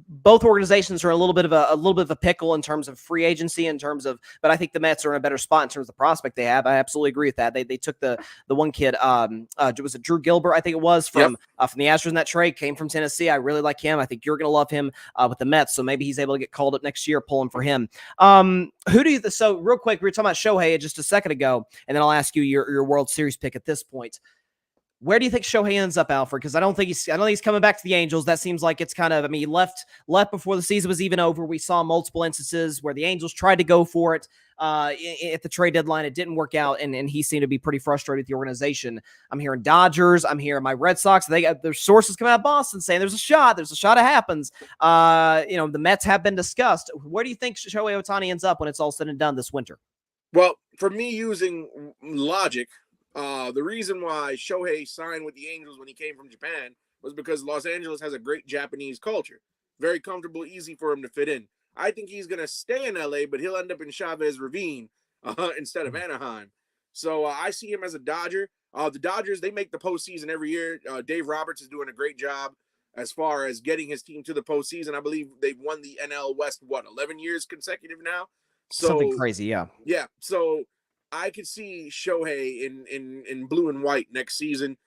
both organizations are a little bit of a pickle in terms of free agency, but I think the Mets are in a better spot in terms of the prospect they have. I absolutely agree with that. They took the one kid, was it Drew Gilbert? I think it was from the Astros in that trade, came from Tennessee. I really like him. I think you're going to love him with the Mets. So maybe he's able to get called up next year, pulling for him. So real quick, we were talking about Shohei just a second ago, and then I'll ask you your World Series pick at this point. Where do you think Shohei ends up, Alfred? Because I don't think he's coming back to the Angels. That seems like it's kind of, I mean, he left before the season was even over. We saw multiple instances where the Angels tried to go for it at the trade deadline. It didn't work out, and he seemed to be pretty frustrated with the organization. I'm hearing Dodgers. I'm hearing my Red Sox. Their sources come out of Boston saying there's a shot. There's a shot it happens. The Mets have been discussed. Where do you think Shohei Ohtani ends up when it's all said and done this winter? Well, for me, using logic, the reason why Shohei signed with the Angels when he came from Japan was because Los Angeles has a great Japanese culture. Very comfortable, easy for him to fit in. I think he's going to stay in LA, but he'll end up in Chavez Ravine instead of Anaheim. So I see him as a Dodger. The Dodgers, they make the postseason every year. Dave Roberts is doing a great job as far as getting his team to the postseason. I believe they've won the NL West, 11 years consecutive now? So, something crazy, yeah. Yeah, so I could see Shohei in blue and white next season,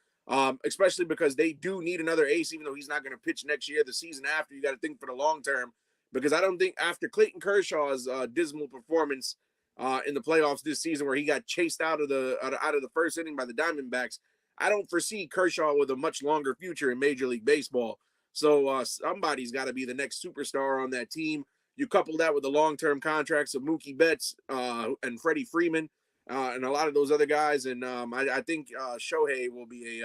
especially because they do need another ace, even though he's not going to pitch next year. The season after, you got to think for the long term, because I don't think after Clayton Kershaw's dismal performance in the playoffs this season, where he got chased out of the first inning by the Diamondbacks, I don't foresee Kershaw with a much longer future in Major League Baseball. So somebody's got to be the next superstar on that team. You couple that with the long-term contracts of Mookie Betts and Freddie Freeman and a lot of those other guys, and I think Shohei will be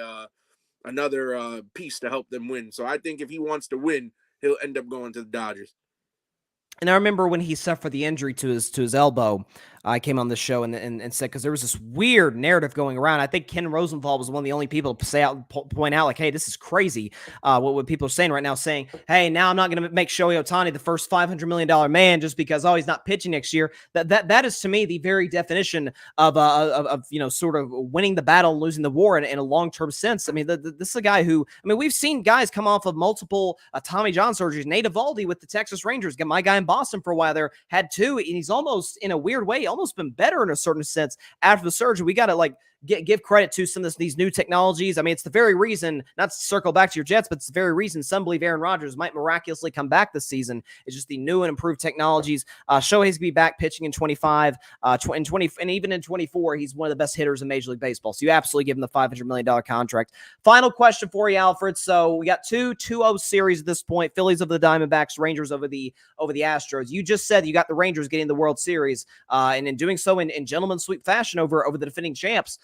another piece to help them win. So I think if he wants to win, he'll end up going to the Dodgers. And I remember when he suffered the injury to his elbow, I came on the show and said, because there was this weird narrative going around. I think Ken Rosenthal was one of the only people to point out, like, hey, this is crazy. What people are saying right now, saying, hey, now I'm not going to make Shohei Ohtani the first $500 million man just because, he's not pitching next year. That is, to me, the very definition of sort of winning the battle and losing the war in a long-term sense. I mean, this is a guy who, we've seen guys come off of multiple Tommy John surgeries. Nate Eovaldi with the Texas Rangers, got my guy in Boston for a while there, had two, and he's almost, in a weird way, almost been better in a certain sense after the surgery. We got to give credit to some of these new technologies. It's the very reason, not to circle back to your Jets, but it's the very reason some believe Aaron Rodgers might miraculously come back this season. It's just the new and improved technologies. Shohei's going to be back pitching in 25, in 20, and even in 24, he's one of the best hitters in Major League Baseball. So you absolutely give him the $500 million contract. Final question for you, Alfred. So we got 2-2-0 series at this point. Phillies over the Diamondbacks, Rangers over the Astros. You just said you got the Rangers getting the World Series, and in doing so in gentleman's sweep fashion over the defending champs.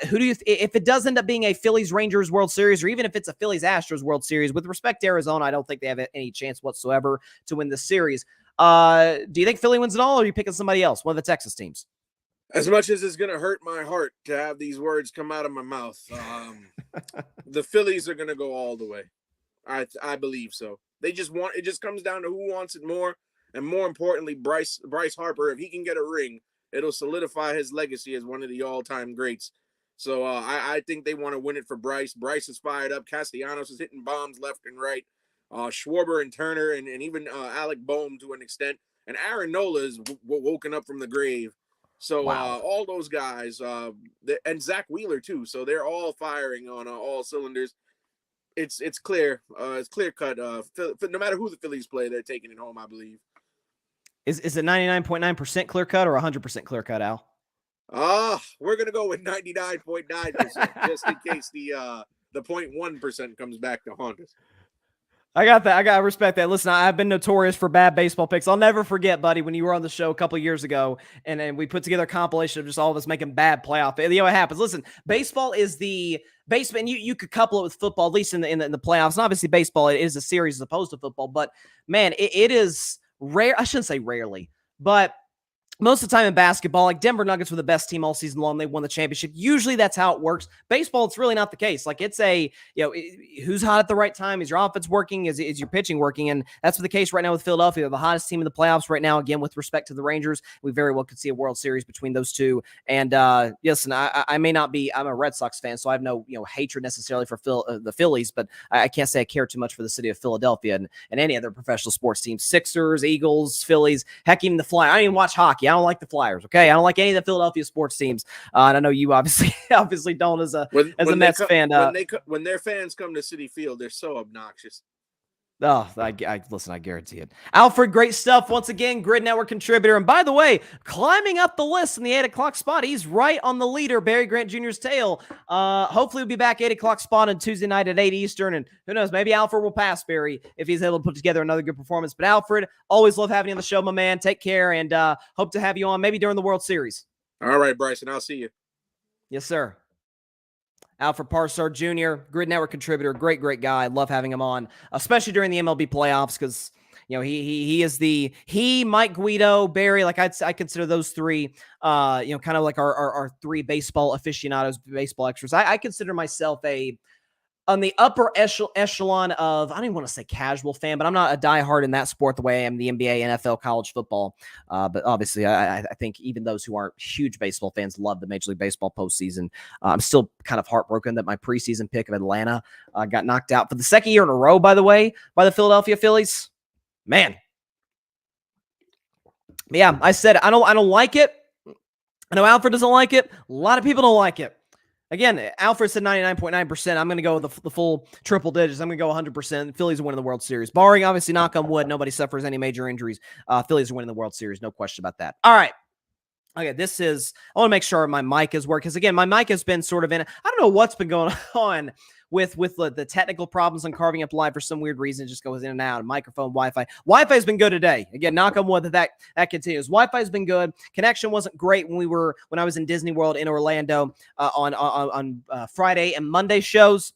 Who do you, if it does end up being a Phillies Rangers World Series, or even if it's a Phillies Astros World Series, with respect to Arizona, I don't think they have any chance whatsoever to win this series. Do you think Philly wins it all, or are you picking somebody else, one of the Texas teams? As much as it's going to hurt my heart to have these words come out of my mouth, the Phillies are going to go all the way. I believe so. It just comes down to who wants it more. And more importantly, Bryce Harper, if he can get a ring, it'll solidify his legacy as one of the all-time greats. So I think they want to win it for Bryce. Bryce is fired up. Castellanos is hitting bombs left and right. Schwarber and Turner and even Alec Boehm to an extent. And Aaron Nola is woken up from the grave. So wow. All those guys, and Zach Wheeler too. So they're all firing on all cylinders. It's clear. It's clear cut. No matter who the Phillies play, they're taking it home, I believe. Is it 99.9% clear cut or 100% clear cut, Al? We're gonna go with 99.9% just in case the 0.1% comes back to haunt us. I got that. I respect that. Listen, I've been notorious for bad baseball picks. I'll never forget, buddy, when you were on the show a couple of years ago, and we put together a compilation of just all of us making bad playoff. You know, it happens. Listen, baseball is the baseball, and you could couple it with football, at least in the playoffs. And obviously, baseball it is a series as opposed to football. But man, it is rare. I shouldn't say rarely, but most of the time in basketball, like Denver Nuggets were the best team all season long. They won the championship. Usually that's how it works. Baseball, it's really not the case. Like it's who's hot at the right time? Is your offense working? Is your pitching working? And that's the case right now with Philadelphia. They're the hottest team in the playoffs right now. Again, with respect to the Rangers, we very well could see a World Series between those two. And listen, I may not be. I'm a Red Sox fan, so I have no hatred necessarily for the Phillies, but I can't say I care too much for the city of Philadelphia and any other professional sports teams. Sixers, Eagles, Phillies, heck, even the Flyers. I don't even watch hockey. I don't like the Flyers. Okay, I don't like any of the Philadelphia sports teams. And I know you obviously don't as a Mets fan. When their fans come to Citi Field, they're so obnoxious. Oh, listen, I guarantee it. Alfred, great stuff. Once again, Gryd Network contributor. And by the way, climbing up the list in the 8 o'clock spot. He's right on the leader, Barry Grant Jr.'s tail. Hopefully we'll be back 8 o'clock spot on Tuesday night at 8 Eastern. And who knows, maybe Alfred will pass Barry if he's able to put together another good performance. But Alfred, always love having you on the show, my man. Take care, and hope to have you on maybe during the World Series. All right, Bryson, I'll see you. Yes, sir. Alfred Parsard Jr., Gryd Network contributor, great guy. Love having him on, especially during the MLB playoffs, because he is Mike Guido, Barry. Like I consider those three, kind of like our three baseball aficionados, baseball extras. I consider myself on the upper echelon of, I don't even want to say casual fan, but I'm not a diehard in that sport the way I am the NBA, NFL, college football. But obviously, I think even those who aren't huge baseball fans love the Major League Baseball postseason. I'm still kind of heartbroken that my preseason pick of Atlanta got knocked out for the second year in a row, by the way, by the Philadelphia Phillies. Man. But yeah, I said I don't like it. I know Alfred doesn't like it. A lot of people don't like it. Again, Alfred said 99.9%. I'm going to go with the full triple digits. I'm going to go 100%. Phillies are winning the World Series. Barring, obviously, knock on wood, nobody suffers any major injuries. Phillies are winning the World Series. No question about that. All right. Okay, I want to make sure my mic is working. Because, again, my mic has been sort of I don't know what's been going on with the technical problems on Carving Up Live for some weird reason. It just goes in and out. Microphone, Wi-Fi. Wi-Fi has been good today. Again, knock on wood that continues. Wi-Fi has been good. Connection wasn't great when I was in Disney World in Orlando on Friday and Monday shows.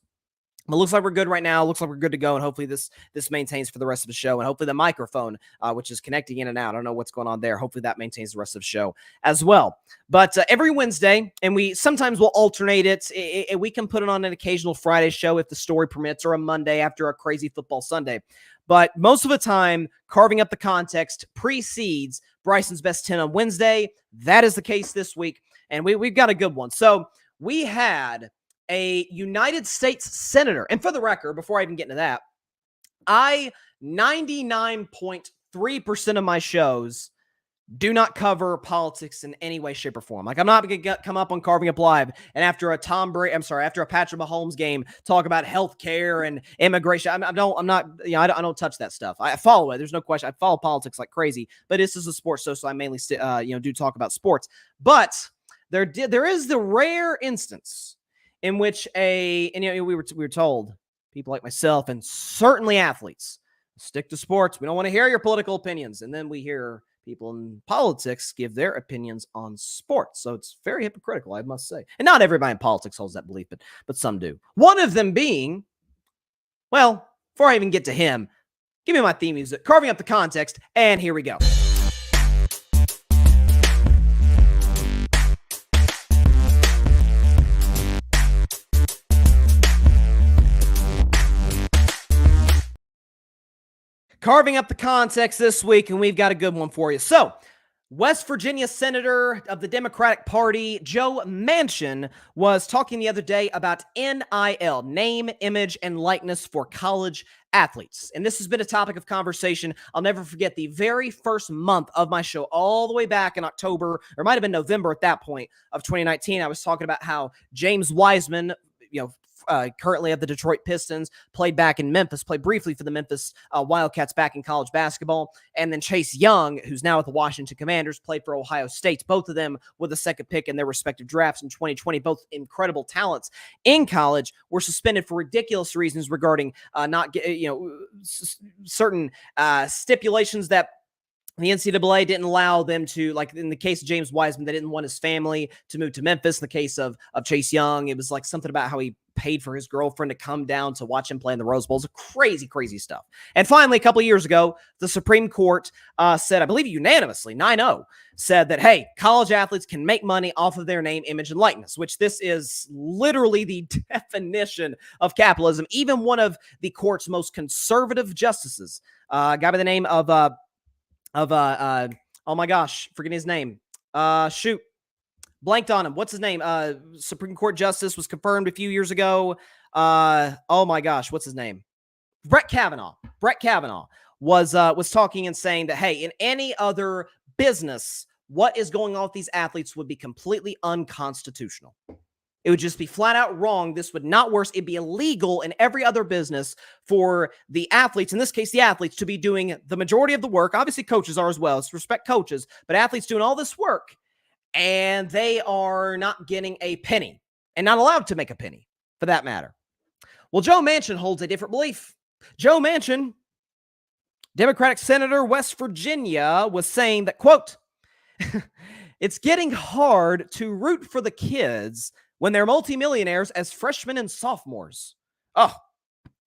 But it looks like we're good right now. Looks like we're good to go, and hopefully this maintains for the rest of the show, and hopefully the microphone, which is connecting in and out, I don't know what's going on there. Hopefully that maintains the rest of the show as well. But every Wednesday, and we sometimes will alternate it. We can put it on an occasional Friday show if the story permits, or a Monday after a crazy football Sunday. But most of the time, Carving Up the Context precedes Bryson's Best 10 on Wednesday. That is the case this week, and we've got a good one. So we had a United States Senator. And for the record, before I even get into that, 99.3% of my shows do not cover politics in any way, shape, or form. Like, I'm not going to come up on Carving Up Live and after a Patrick Mahomes game, talk about healthcare and immigration. I don't touch that stuff. I follow it. There's no question. I follow politics like crazy, but this is a sports show, so I mainly, do talk about sports. But there is the rare instance in which we were told, people like myself and certainly athletes, stick to sports. We don't want to hear your political opinions. And then we hear people in politics give their opinions on sports. So it's very hypocritical, I must say. And not everybody in politics holds that belief, but some do. One of them being, well, before I even get to him, give me my theme music, Carving Up the Context, and here we go. Carving Up the Context this week, and we've got a good one for you. So, West Virginia Senator of the Democratic Party, Joe Manchin, was talking the other day about NIL, name, image, and likeness for college athletes. And this has been a topic of conversation. I'll never forget the very first month of my show, all the way back in October, or it might have been November at that point of 2019. I was talking about how James Wiseman, currently of the Detroit Pistons, played briefly for the Memphis Wildcats back in college basketball. And then Chase Young, who's now with the Washington Commanders, played for Ohio State, both of them with a second pick in their respective drafts in 2020, both incredible talents in college, were suspended for ridiculous reasons regarding certain stipulations that the NCAA didn't allow them to, like in the case of James Wiseman, they didn't want his family to move to Memphis. In the case of Chase Young, it was like something about how he paid for his girlfriend to come down to watch him play in the Rose Bowl. It's crazy, crazy stuff. And finally, a couple of years ago, the Supreme Court said, I believe unanimously, 9-0, said that, hey, college athletes can make money off of their name, image, and likeness, which this is literally the definition of capitalism. Even one of the court's most conservative justices, a guy by the name of oh my gosh, forgetting his name. Blanked on him. What's his name? Supreme Court Justice was confirmed a few years ago. Oh my gosh, what's his name? Brett Kavanaugh. Brett Kavanaugh was talking and saying that, hey, in any other business, what is going on with these athletes would be completely unconstitutional. It would just be flat out wrong. This would not work. It'd be illegal in every other business for the athletes, in this case, the athletes, to be doing the majority of the work. Obviously, coaches are as well. Let's respect coaches, but athletes doing all this work, and they are not getting a penny and not allowed to make a penny for that matter. Well, Joe Manchin holds a different belief. Joe Manchin, Democratic Senator, West Virginia, was saying that, quote, it's getting hard to root for the kids when they're multimillionaires as freshmen and sophomores. Oh,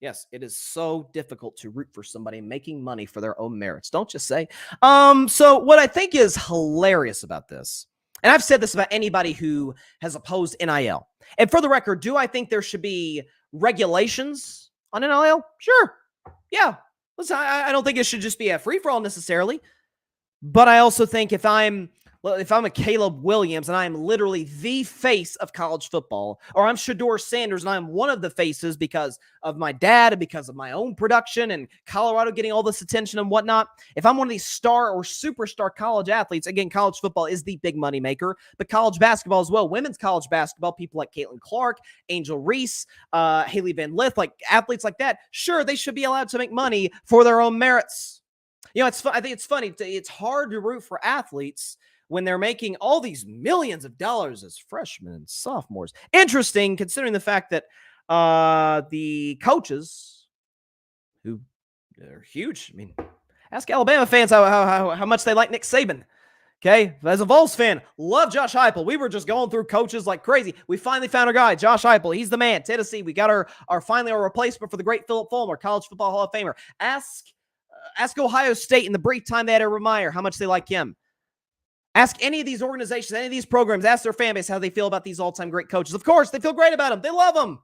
yes, it is so difficult to root for somebody making money for their own merits, don't you say? So what I think is hilarious about this, and I've said this about anybody who has opposed NIL, and for the record, do I think there should be regulations on NIL? Sure. Yeah. Listen, I don't think it should just be a free-for-all necessarily, but I also think if I'm a Caleb Williams and I am literally the face of college football, or I'm Shedeur Sanders and I'm one of the faces because of my dad and because of my own production and Colorado getting all this attention and whatnot, if I'm one of these star or superstar college athletes, again, college football is the big money maker, but college basketball as well, women's college basketball, people like Caitlin Clark, Angel Reese, Haley Van Lith, like athletes like that, sure, they should be allowed to make money for their own merits. I think it's funny. It's hard to root for athletes when they're making all these millions of dollars as freshmen and sophomores. Interesting, considering the fact that the coaches, who are huge, I mean, ask Alabama fans how much they like Nick Saban. Okay, as a Vols fan, love Josh Heupel. We were just going through coaches like crazy. We finally found our guy, Josh Heupel. He's the man. Tennessee, we got our replacement for the great Philip Fulmer, College Football Hall of Famer. Ask Ohio State in the brief time they had Urban Meyer how much they like him. Ask any of these organizations, any of these programs, ask their fan base how they feel about these all-time great coaches. Of course, they feel great about them. They love them.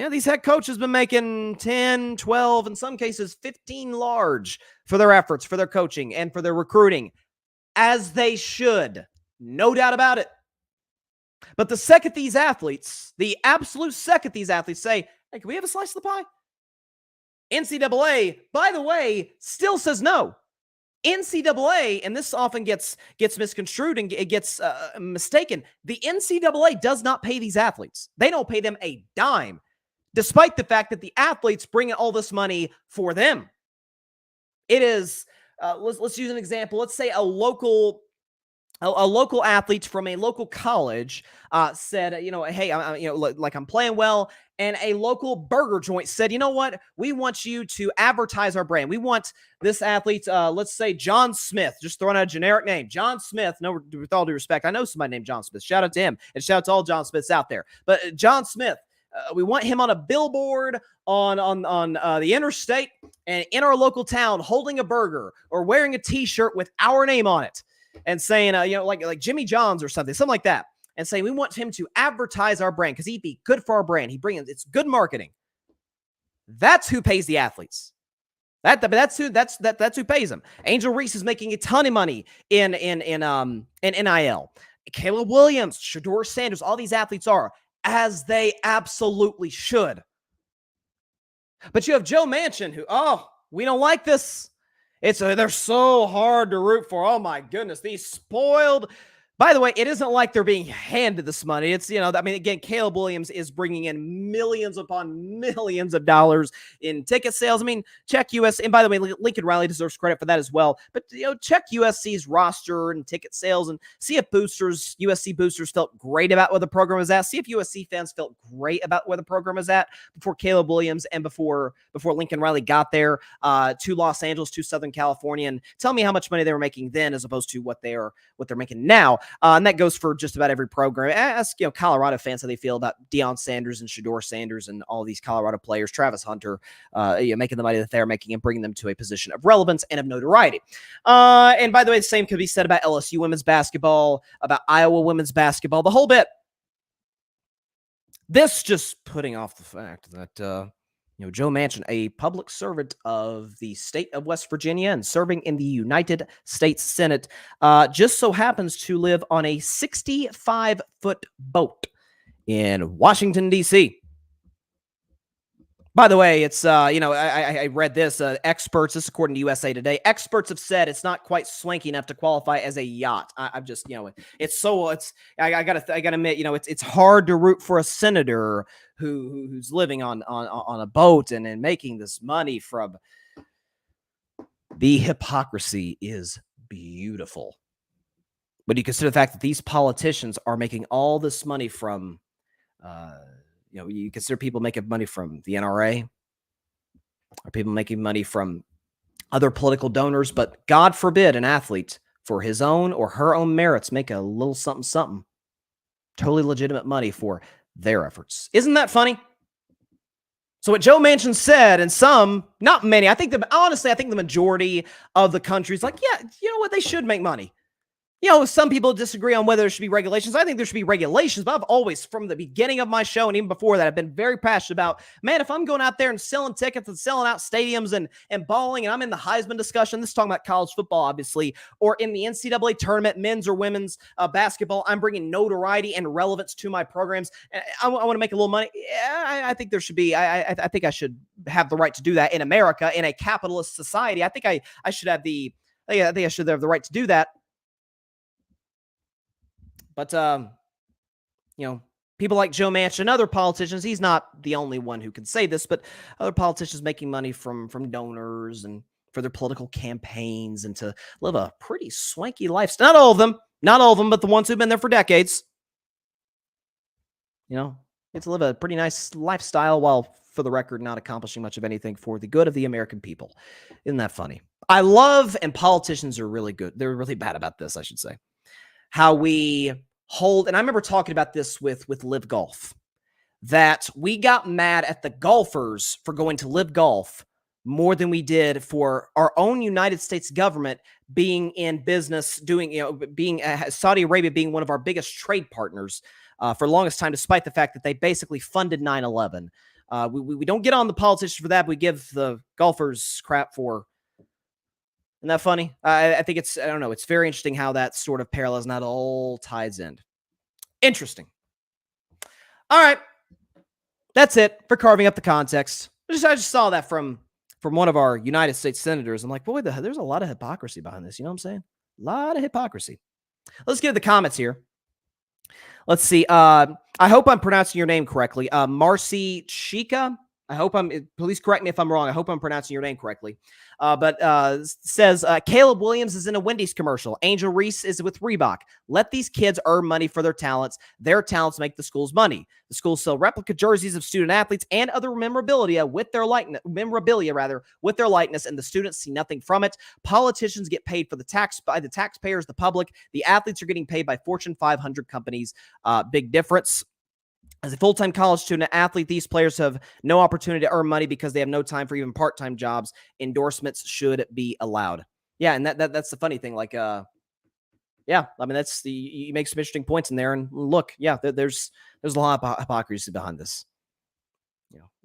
These head coaches have been making 10, 12, in some cases 15 large for their efforts, for their coaching, and for their recruiting, as they should. No doubt about it. But the second these athletes, the absolute second these athletes say, hey, can we have a slice of the pie? NCAA, by the way, still says no. NCAA, and this often gets misconstrued and it gets mistaken, the NCAA does not pay these athletes. They don't pay them a dime, despite the fact that the athletes bring in all this money for them. It is, let's use an example. Let's say a local athlete from a local college said, hey, I'm playing well. And a local burger joint said, you know what? We want you to advertise our brand. We want this athlete, let's say John Smith, just throwing out a generic name. John Smith, no, with all due respect, I know somebody named John Smith. Shout out to him and shout out to all John Smiths out there. But John Smith, we want him on a billboard on the interstate and in our local town holding a burger or wearing a T-shirt with our name on it and saying, like Jimmy John's or something like that. And saying we want him to advertise our brand because he'd be good for our brand. It's good marketing. That's who pays the athletes. That's who pays them. Angel Reese is making a ton of money in NIL. Caleb Williams, Shedeur Sanders, all these athletes are, as they absolutely should. But you have Joe Manchin who, we don't like this. They're so hard to root for. Oh my goodness, these spoiled. By the way, it isn't like they're being handed this money. It's, again, Caleb Williams is bringing in millions upon millions of dollars in ticket sales. Check US. And by the way, Lincoln Riley deserves credit for that as well. But, check USC's roster and ticket sales and see if USC boosters felt great about where the program was at. See if USC fans felt great about where the program was at before Caleb Williams and before Lincoln Riley got there to Los Angeles, to Southern California. And tell me how much money they were making then as opposed to what they're making now. And that goes for just about every program. Ask Colorado fans how they feel about Deion Sanders and Shedeur Sanders and all these Colorado players, Travis Hunter, making the money that they're making and bringing them to a position of relevance and of notoriety. And by the way, the same could be said about LSU women's basketball, about Iowa women's basketball, the whole bit. This just putting off the fact that Joe Manchin, a public servant of the state of West Virginia and serving in the United States Senate, just so happens to live on a 65-foot boat in Washington, D.C. By the way, it's, I read this, experts, this according to USA Today, experts have said it's not quite swanky enough to qualify as a yacht. I'm just, I gotta admit, it's hard to root for a senator who's living on a boat and making this money from. The hypocrisy is beautiful. When you consider the fact that these politicians are making all this money from, you consider people making money from the NRA, or people making money from other political donors, but God forbid an athlete for his own or her own merits make a little something, something. Totally legitimate money for their efforts. Isn't that funny? So what Joe Manchin said, and some, not many, honestly, I think the majority of the country is like, yeah, you know what, they should make money. Some people disagree on whether there should be regulations. I think there should be regulations, but I've always, from the beginning of my show and even before that, I've been very passionate about, man, if I'm going out there and selling tickets and selling out stadiums and bowling, and I'm in the Heisman discussion, this is talking about college football, obviously, or in the NCAA tournament, men's or women's basketball, I'm bringing notoriety and relevance to my programs. I want to make a little money. Yeah, I think there should be, I think I should have the right to do that in America, in a capitalist society. I think I should have I should have the right to do that. But, people like Joe Manchin and other politicians, he's not the only one who can say this, but other politicians making money from donors and for their political campaigns and to live a pretty swanky lifestyle. Not all of them, but the ones who've been there for decades. Get to live a pretty nice lifestyle while, for the record, not accomplishing much of anything for the good of the American people. Isn't that funny? I love, and politicians are really good. They're really bad about this, I should say. How we hold, and I remember talking about this with Live Golf, that we got mad at the golfers for going to Live Golf more than we did for our own United States government being in business, being Saudi Arabia being one of our biggest trade partners for the longest time, despite the fact that they basically funded 9/11. We don't get on the politicians for that, but we give the golfers crap for. Isn't that funny? I think it's very interesting how that sort of parallels and how it all ties in. Interesting. All right. That's it for carving up the context. I just saw that from one of our United States senators. I'm like, boy, there's a lot of hypocrisy behind this. You know what I'm saying? A lot of hypocrisy. Let's get to the comments here. Let's see. I hope I'm pronouncing your name correctly. Marcy Chica. Please correct me if I'm wrong. I hope I'm pronouncing your name correctly. But says, Caleb Williams is in a Wendy's commercial. Angel Reese is with Reebok. Let these kids earn money for their talents. Their talents make the schools money. The schools sell replica jerseys of student athletes and other memorabilia with their likeness, and the students see nothing from it. Politicians get paid by the taxpayers, the public. The athletes are getting paid by Fortune 500 companies. Big difference. As a full-time college student athlete, these players have no opportunity to earn money because they have no time for even part-time jobs. Endorsements should be allowed. Yeah, and that's the funny thing. Like, you make some interesting points in there. And look, yeah, there's a lot of hypocrisy behind this.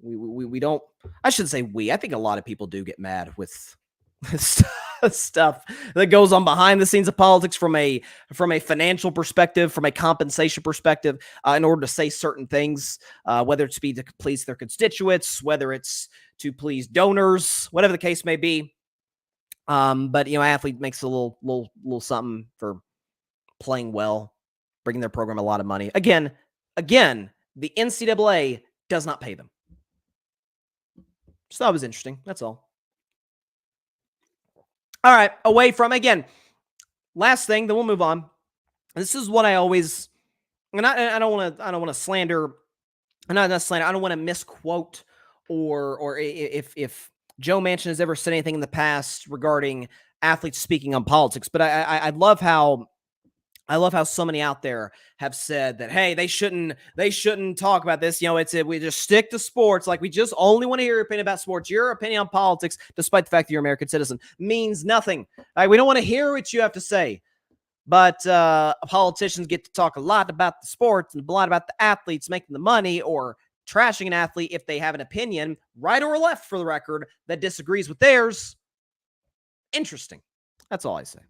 We don't. I shouldn't say we. I think a lot of people do get mad with stuff that goes on behind the scenes of politics from a financial perspective, from a compensation perspective, in order to say certain things, whether it's to please their constituents, whether it's to please donors, whatever the case may be. But athlete makes a little something for playing well, bringing their program a lot of money. Again, the NCAA does not pay them. Just thought it was interesting. That's all. All right, away from, again, last thing, then we'll move on. This is what I always, and I don't want to slander, not slander, I don't want to misquote or if Joe Manchin has ever said anything in the past regarding athletes speaking on politics, but I love how so many out there have said that, hey, they shouldn't talk about this. We just stick to sports. Like, we just only want to hear your opinion about sports. Your opinion on politics, despite the fact that you're an American citizen, means nothing. We don't want to hear what you have to say. But politicians get to talk a lot about the sports and a lot about the athletes making the money or trashing an athlete if they have an opinion, right or left for the record, that disagrees with theirs. Interesting. That's all I say.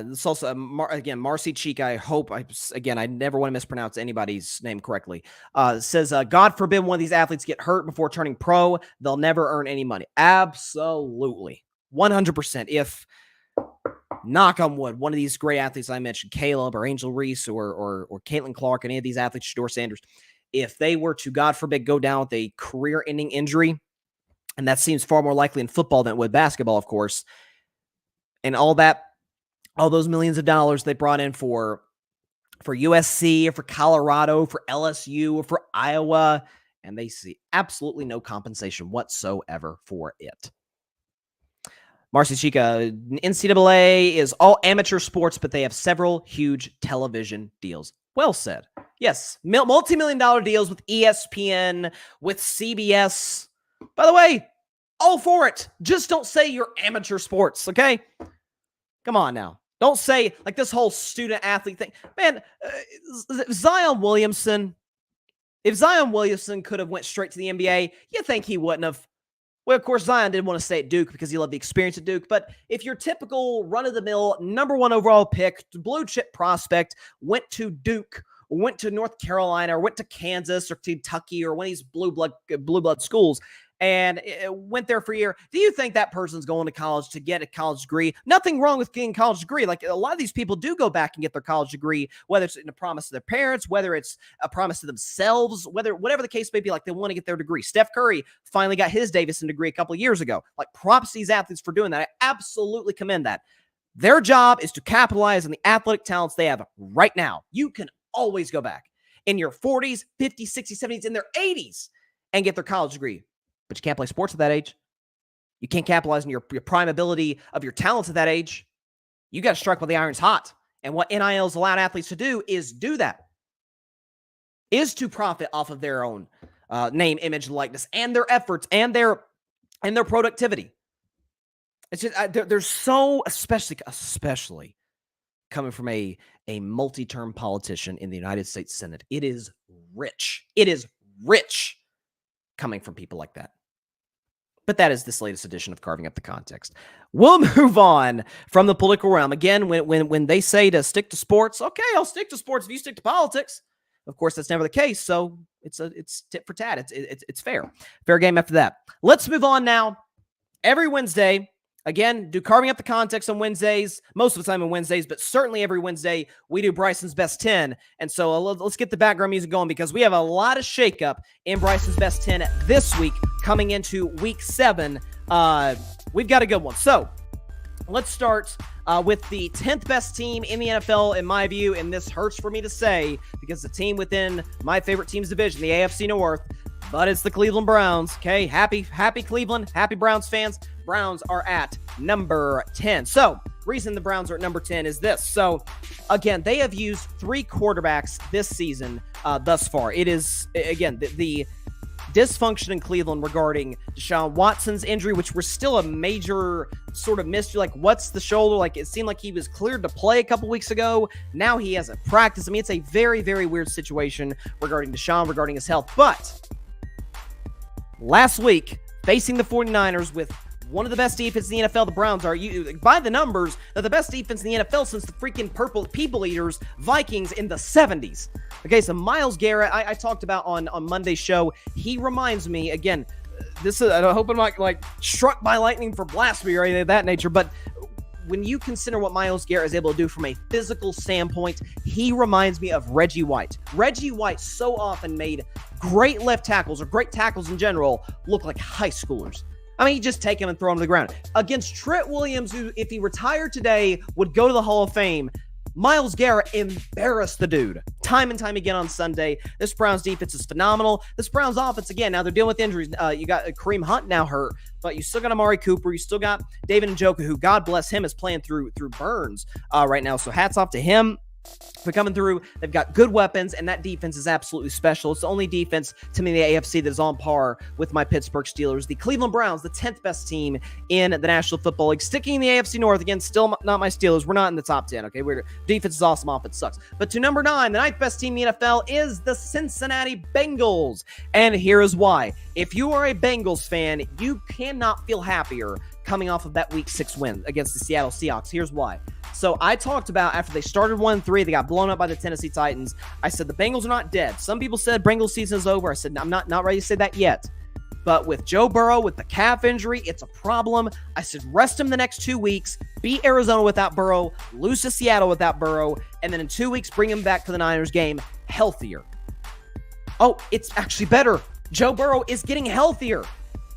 This also, again, Marcy Cheek, I hope, I never want to mispronounce anybody's name correctly, says, God forbid one of these athletes get hurt before turning pro, they'll never earn any money. Absolutely. 100%. If, knock on wood, one of these great athletes I mentioned, Caleb or Angel Reese or Caitlin Clark, any of these athletes, Shador Sanders, if they were to, God forbid, go down with a career-ending injury, and that seems far more likely in football than it would basketball, of course, and all those millions of dollars they brought in for USC, or for Colorado, for LSU, or for Iowa, and they see absolutely no compensation whatsoever for it. Marcy Chica, NCAA is all amateur sports, but they have several huge television deals. Well said. Yes, multi-million dollar deals with ESPN, with CBS. By the way, all for it. Just don't say you're amateur sports, okay? Come on now. Don't say, like, this whole student-athlete thing. Man, if Zion Williamson could have went straight to the NBA, you think he wouldn't have. Well, of course, Zion didn't want to stay at Duke because he loved the experience at Duke. But if your typical run-of-the-mill, number one overall pick, blue-chip prospect, went to Duke, or went to North Carolina, or went to Kansas, or Kentucky, or one of these blue blood schools, and went there for a year, do you think that person's going to college to get a college degree? Nothing wrong with getting a college degree. Like, a lot of these people do go back and get their college degree, whether it's in a promise to their parents, whether it's a promise to themselves, whatever the case may be, like, they want to get their degree. Steph Curry finally got his Davidson degree a couple of years ago. Like, props to these athletes for doing that. I absolutely commend that. Their job is to capitalize on the athletic talents they have right now. You can always go back in your 40s, 50s, 60s, 70s, in their 80s and get their college degree. But you can't play sports at that age. You can't capitalize on your prime ability of your talents at that age. You got to strike while the iron's hot. And what NIL's allowed athletes to do that. Is to profit off of their own name, image, likeness, and their efforts and their productivity. It's just there's so, especially coming from a multi-term politician in the United States Senate. It is rich. It is rich coming from people like that. But that is this latest edition of Carving Up the Context. We'll move on from the political realm. Again, when they say to stick to sports, okay, I'll stick to sports if you stick to politics. Of course, that's never the case, so it's tit for tat. It's fair. Fair game after that. Let's move on now. Every Wednesday, again, do Carving Up the Context on Wednesdays, most of the time on Wednesdays, but certainly every Wednesday, we do Bryson's Best 10. And so let's get the background music going, because we have a lot of shakeup in Bryson's Best 10 this week, coming into week 7. We've got a good one. So let's start with the 10th best team in the NFL, in my view, and this hurts for me to say, because the team within my favorite team's division, the AFC North, but it's the Cleveland Browns. Okay, happy Cleveland, happy Browns fans. Browns are at number 10. So, reason the Browns are at number 10 is this. So, again, they have used 3 quarterbacks this season thus far. It is, again, the dysfunction in Cleveland regarding Deshaun Watson's injury, which was still a major sort of mystery. Like, what's the shoulder? Like, it seemed like he was cleared to play a couple weeks ago. Now he hasn't practiced. I mean, it's a very, very weird situation regarding Deshaun, regarding his health. But last week, facing the 49ers with one of the best defenses in the NFL, the Browns are, by the numbers, they're the best defense in the NFL since the freaking Purple People Eaters Vikings in the 70s. Okay, so Myles Garrett, I talked about on Monday's show. He reminds me, again, this is, I hope I'm not like struck by lightning for blasphemy or anything of that nature, but when you consider what Myles Garrett is able to do from a physical standpoint, he reminds me of Reggie White. Reggie White so often made great left tackles, or great tackles in general, look like high schoolers. I mean, he just take him and throw him to the ground. Against Trent Williams, who, if he retired today, would go to the Hall of Fame, Myles Garrett embarrassed the dude time and time again on Sunday. This Browns defense is phenomenal. This Browns offense, again, now they're dealing with injuries. You got Kareem Hunt now hurt, but you still got Amari Cooper. You still got David Njoku, who, God bless him, is playing through burns right now. So hats off to him for coming through. They've got good weapons, and that defense is absolutely special. It's the only defense, to me, in the AFC that is on par with my Pittsburgh Steelers. The Cleveland Browns, the 10th best team in the National Football League. Sticking in the AFC North, again, still not my Steelers. We're not in the top 10, okay? Defense is awesome, offense sucks. But to number 9, the 9th best team in the NFL is the Cincinnati Bengals. And here is why. If you are a Bengals fan, you cannot feel happier coming off of that Week 6 win against the Seattle Seahawks. Here's why. So I talked about after they started 1-3, they got blown up by the Tennessee Titans. I said the Bengals are not dead. Some people said Bengals season is over. I said I'm not ready to say that yet. But with Joe Burrow, with the calf injury, it's a problem. I said rest him the next 2 weeks, beat Arizona without Burrow, lose to Seattle without Burrow, and then in 2 weeks, bring him back for the Niners game healthier. Oh, it's actually better. Joe Burrow is getting healthier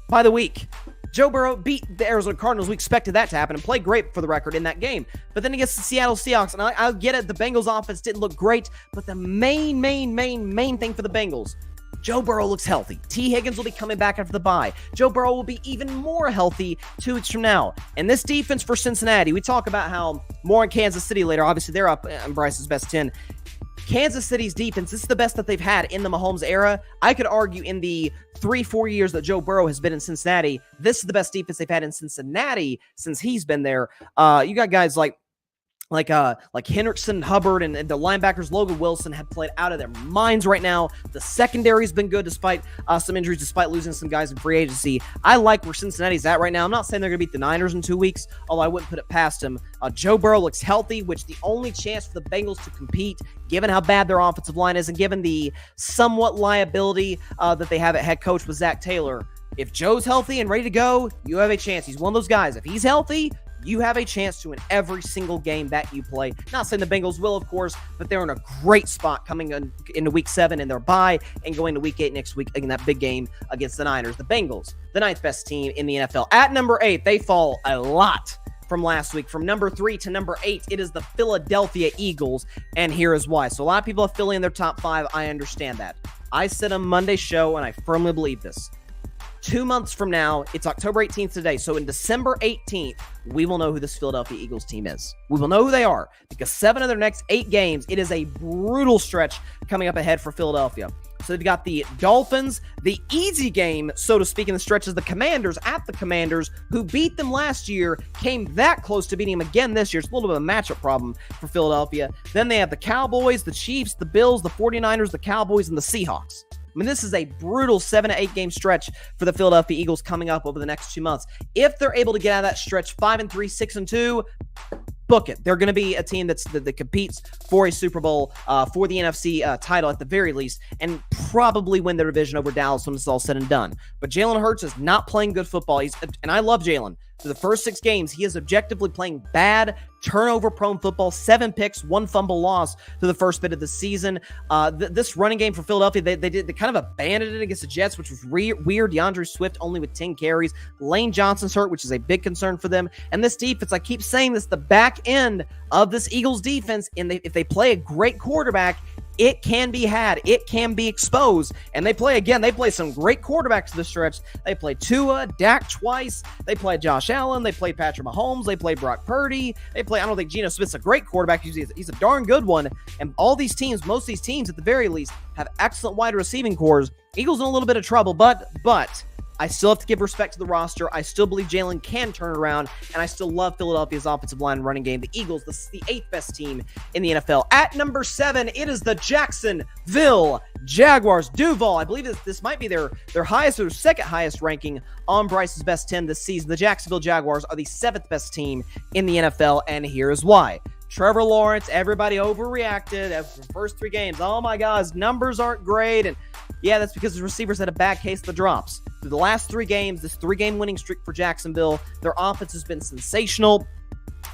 by the week. Joe Burrow beat the Arizona Cardinals. We expected that to happen and played great for the record in that game. But then against the Seattle Seahawks, and I'll get it, the Bengals offense didn't look great, but the main thing for the Bengals, Joe Burrow looks healthy. T. Higgins will be coming back after the bye. Joe Burrow will be even more healthy 2 weeks from now. And this defense for Cincinnati, we talk about how more in Kansas City later. Obviously, they're up in Bryce's best 10. Kansas City's defense, this is the best that they've had in the Mahomes era. I could argue in the 3-4 years that Joe Burrow has been in Cincinnati, this is the best defense they've had in Cincinnati since he's been there. You got guys like Hendrickson, Hubbard, and the linebackers Logan Wilson have played out of their minds right now. The secondary's been good despite some injuries, despite losing some guys in free agency. I like where Cincinnati's at right now. I'm not saying they're going to beat the Niners in 2 weeks, although I wouldn't put it past them. Joe Burrow looks healthy, which the only chance for the Bengals to compete, given how bad their offensive line is and given the somewhat liability that they have at head coach with Zach Taylor. If Joe's healthy and ready to go, you have a chance. He's one of those guys. If he's healthy, you have a chance to win every single game that you play. Not saying the Bengals will, of course, but they're in a great spot coming into Week 7 in their bye and going to Week 8 next week in that big game against the Niners. The Bengals, the 9th best team in the NFL. At number 8, they fall a lot from last week. From number 3 to number 8, it is the Philadelphia Eagles, and here is why. So a lot of people have Philly in their top 5. I understand that. I said on Monday's show, and I firmly believe this, 2 months from now, it's October 18th today. So in December 18th, we will know who this Philadelphia Eagles team is. We will know who they are because 7 of their next 8 games, it is a brutal stretch coming up ahead for Philadelphia. So they've got the Dolphins, the easy game, so to speak, in the stretch is the Commanders at the Commanders, who beat them last year, came that close to beating them again this year. It's a little bit of a matchup problem for Philadelphia. Then they have the Cowboys, the Chiefs, the Bills, the 49ers, the Cowboys, and the Seahawks. I mean, this is a brutal 7 to 8 game stretch for the Philadelphia Eagles coming up over the next 2 months. If they're able to get out of that stretch 5-3, 6-2, book it. They're going to be a team that competes for a Super Bowl, for the NFC title at the very least, and probably win their division over Dallas when it's all said and done. But Jalen Hurts is not playing good football. And I love Jalen. For the first 6 games, he is objectively playing bad, turnover-prone football, 7 picks, 1 fumble loss through the first bit of the season. This running game for Philadelphia, they kind of abandoned it against the Jets, which was weird. DeAndre Swift only with 10 carries. Lane Johnson's hurt, which is a big concern for them. And this defense, I keep saying this, the back end of this Eagles defense, and if they play a great quarterback, it can be had. It can be exposed. And they play some great quarterbacks to the stretch. They play Tua, Dak twice. They play Josh Allen. They play Patrick Mahomes. They play Brock Purdy. I don't think Geno Smith's a great quarterback. He's a darn good one. And all these teams, most of these teams at the very least, have excellent wide receiving cores. Eagles in a little bit of trouble, but I still have to give respect to the roster. I still believe Jalen can turn it around, and I still love Philadelphia's offensive line and running game. The Eagles, the 8th best team in the NFL. At number 7, it is the Jacksonville Jaguars. Duval, I believe this might be their highest or second highest ranking on Bryce's best 10 this season. The Jacksonville Jaguars are the 7th best team in the NFL, and here's why. Trevor Lawrence, everybody overreacted after the first 3 games. Oh my God, his numbers aren't great. And yeah, that's because his receivers had a bad case of the drops. Through the last 3 games, this 3-game winning streak for Jacksonville, their offense has been sensational.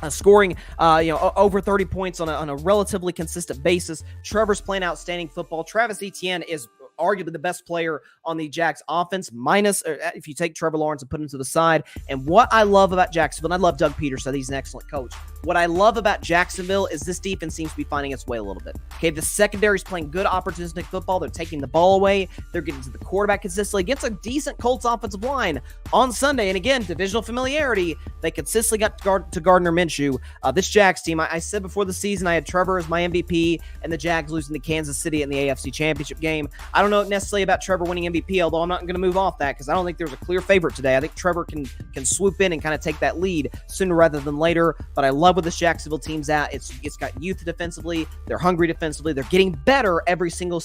Scoring over 30 points on a relatively consistent basis. Trevor's playing outstanding football. Travis Etienne is arguably the best player on the Jags offense, minus if you take Trevor Lawrence and put him to the side. And what I love about Jacksonville, and I love Doug Peterson, he's an excellent coach. What I love about Jacksonville is this defense seems to be finding its way a little bit. Okay, the secondary is playing good opportunistic football. They're taking the ball away. They're getting to the quarterback consistently against a decent Colts offensive line on Sunday. And again, divisional familiarity. They consistently got to Gardner Minshew. This Jags team, I said before the season, I had Trevor as my MVP and the Jags losing to Kansas City in the AFC Championship game. I don't don't know necessarily about Trevor winning MVP, although I'm not going to move off that because I don't think there's a clear favorite today. I think Trevor can swoop in and kind of take that lead sooner rather than later. But I love where this Jacksonville team's at. It's got youth defensively. They're hungry defensively. They're getting better every single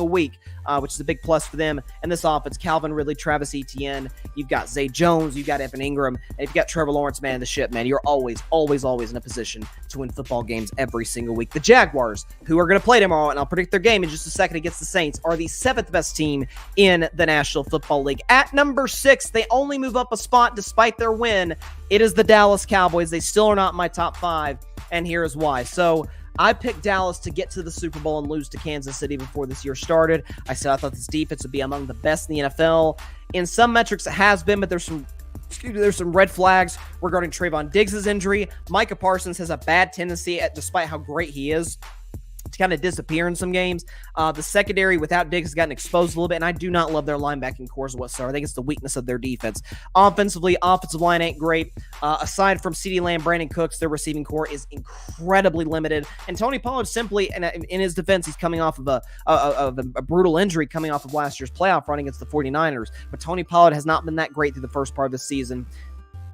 week, which is a big plus for them. And this offense, Calvin Ridley, Travis Etienne. You've got Zay Jones. You've got Evan Ingram. And you've got Trevor Lawrence, man, the ship, man. You're always in a position to win football games every single week. The Jaguars, who are going to play tomorrow, and I'll predict their game in just a second against the Saints, are the 7th best team in the National Football League. At number 6, they only move up a spot despite their win. It is the Dallas Cowboys. They still are not in my top 5, and here is why. So I picked Dallas to get to the Super Bowl and lose to Kansas City before this year started. I said I thought this defense would be among the best in the NFL. In some metrics, it has been, but there's some red flags regarding Trayvon Diggs' injury. Micah Parsons has a bad tendency, despite how great he is, to kind of disappear in some games. The secondary without Diggs has gotten exposed a little bit, and I do not love their linebacking cores whatsoever. I think it's the weakness of their defense. Offensively, offensive line ain't great. Aside from CeeDee Lamb, Brandon Cooks, their receiving core is incredibly limited. And Tony Pollard simply, in his defense, he's coming off of a brutal injury coming off of last year's playoff run against the 49ers. But Tony Pollard has not been that great through the first part of the season.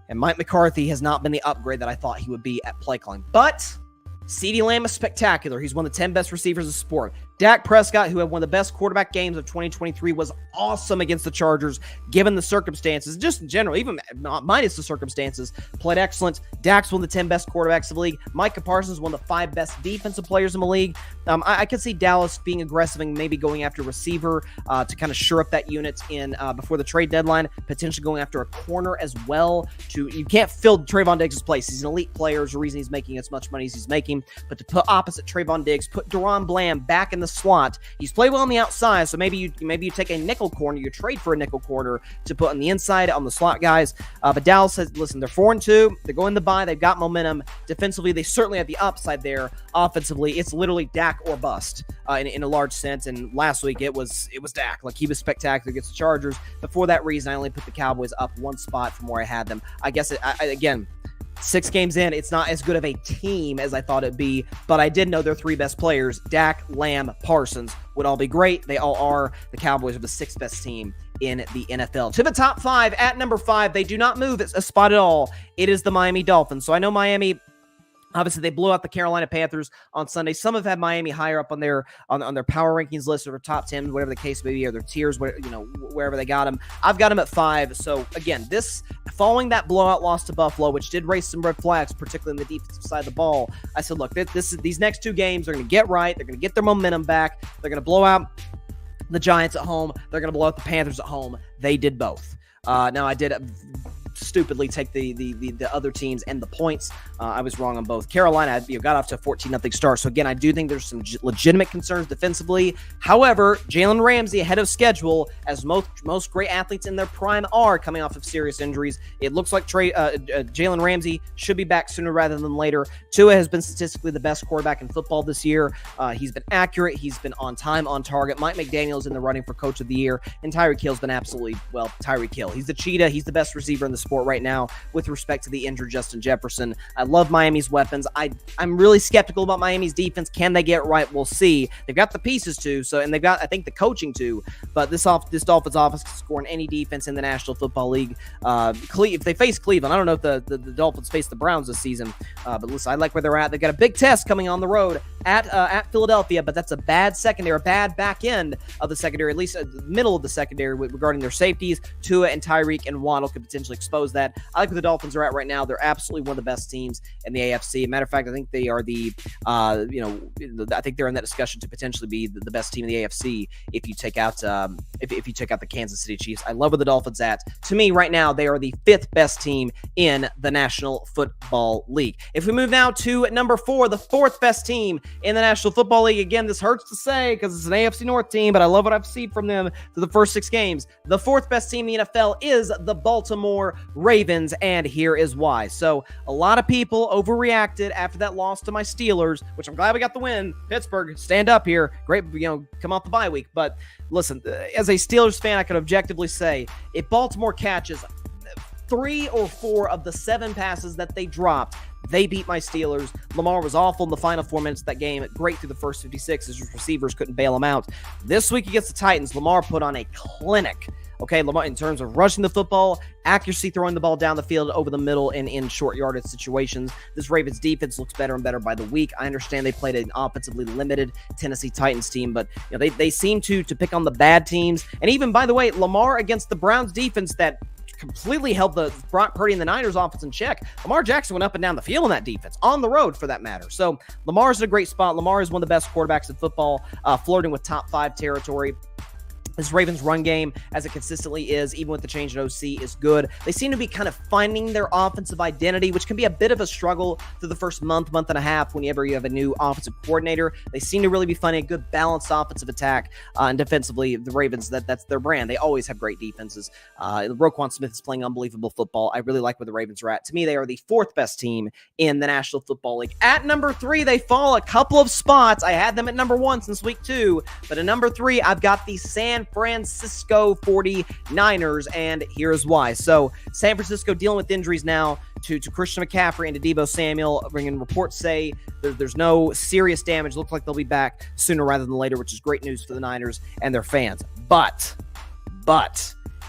And Mike McCarthy has not been the upgrade that I thought he would be at play calling. But CeeDee Lamb is spectacular. He's one of the 10 best receivers in sport. Dak Prescott, who had one of the best quarterback games of 2023, was awesome against the Chargers, given the circumstances. Just in general, even minus the circumstances, played excellent. Dak's one of the 10 best quarterbacks of the league. Micah Parsons, one of the 5 best defensive players in the league. I could see Dallas being aggressive and maybe going after a receiver to kind of shore up that unit in before the trade deadline, potentially going after a corner as well. You can't fill Trayvon Diggs' place. He's an elite player. There's a reason he's making as much money as he's making. But to put opposite Trayvon Diggs, put Deron Bland back in the slot. He's played well on the outside, so maybe you take a nickel corner, you trade for a nickel corner to put on the inside on the slot guys. But Dallas says, listen, they're 4-2. They're going to buy. They've got momentum. Defensively, they certainly have the upside there. Offensively, it's literally Dak or bust in a large sense. And last week, it was Dak. Like, he was spectacular against the Chargers. But for that reason, I only put the Cowboys up 1 spot from where I had them. I guess, again, 6 games in, it's not as good of a team as I thought it'd be, but I did know their 3 best players, Dak, Lamb, Parsons, would all be great. They all are. The Cowboys are the 6th best team in the NFL. To the top 5, at number 5, they do not move a spot at all. It is the Miami Dolphins. So I know Miami, obviously, they blew out the Carolina Panthers on Sunday. Some have had Miami higher up on their power rankings list, or top 10, whatever the case may be, or their tiers, wherever they got them. I've got them at 5. So again, following that blowout loss to Buffalo, which did raise some red flags, particularly in the defensive side of the ball, I said, look, these next 2 games, they're going to get right. They're going to get their momentum back. They're going to blow out the Giants at home. They're going to blow out the Panthers at home. They did both. Now, I did stupidly take the other teams and the points. I was wrong on both. Carolina got off to a 14-0 start. So again, I do think there's some legitimate concerns defensively. However, Jalen Ramsey ahead of schedule, as most great athletes in their prime are coming off of serious injuries. It looks like Jalen Ramsey should be back sooner rather than later. Tua has been statistically the best quarterback in football this year. He's been accurate. He's been on time, on target. Mike McDaniel's in the running for Coach of the Year, and Tyreek Hill's been absolutely, Tyreek Hill. He's the cheetah. He's the best receiver in the sport right now with respect to the injured Justin Jefferson. I love Miami's weapons. I'm really skeptical about Miami's defense. Can they get it right? We'll see. They've got the pieces to, and they've got, I think, the coaching to, but this Dolphins offense can score in any defense in the National Football League. If they face Cleveland, I don't know if the Dolphins face the Browns this season, but listen, I like where they're at. They've got a big test coming on the road at Philadelphia, but that's a bad secondary, a bad back end of the secondary, at least the middle of the secondary regarding their safeties. Tua and Tyreek and Waddle could potentially expose that. I like where the Dolphins are at right now. They're absolutely one of the best teams in the AFC. Matter of fact, I think they are I think they're in that discussion to potentially be the best team in the AFC if you take out if you take out the Kansas City Chiefs. I love where the Dolphins at. To me, right now, they are the 5th best team in the National Football League. If we move now to number 4, the 4th best team in the National Football League. Again, this hurts to say because it's an AFC North team, but I love what I've seen from them through the first 6 games. The 4th best team in the NFL is the Baltimore Ravens, and here is why. So a lot of people overreacted after that loss to my Steelers, which I'm glad we got the win. Pittsburgh, stand up here. Great, come off the bye week. But listen, as a Steelers fan, I can objectively say if Baltimore catches 3 or 4 of the 7 passes that they dropped, They beat my Steelers. Lamar was awful in the final 4 minutes of that game. Great through the first 56 as his receivers couldn't bail him out. This week against the Titans, Lamar put on a clinic. Okay, Lamar, in terms of rushing the football, accuracy, throwing the ball down the field, over the middle, and in short yardage situations. This Ravens defense looks better and better by the week. I understand they played an offensively limited Tennessee Titans team, but they seem to pick on the bad teams. And even, by the way, Lamar against the Browns defense that completely held the Brock Purdy and the Niners offense in check. Lamar Jackson went up and down the field in that defense, on the road for that matter. So Lamar's in a great spot. Lamar is one of the best quarterbacks in football, flirting with top 5 territory. This Ravens run game, as it consistently is, even with the change in OC, is good. They seem to be kind of finding their offensive identity, which can be a bit of a struggle through the first month and a half whenever you have a new offensive coordinator. They seem to really be finding a good balanced offensive attack, and defensively, the Ravens, that's their brand. They always have great defenses. Roquan Smith is playing unbelievable football. I really like where the Ravens are at. To me, they are the 4th best team in the National Football League. At number 3, they fall a couple of spots. I had them at number 1 since week 2, but at number 3, I've got the San Francisco 49ers, and here's why. So San Francisco dealing with injuries now to Christian McCaffrey and to Deebo Samuel. Bringing reports say there's no serious damage. Looks like they'll be back sooner rather than later, which is great news for the Niners and their fans. But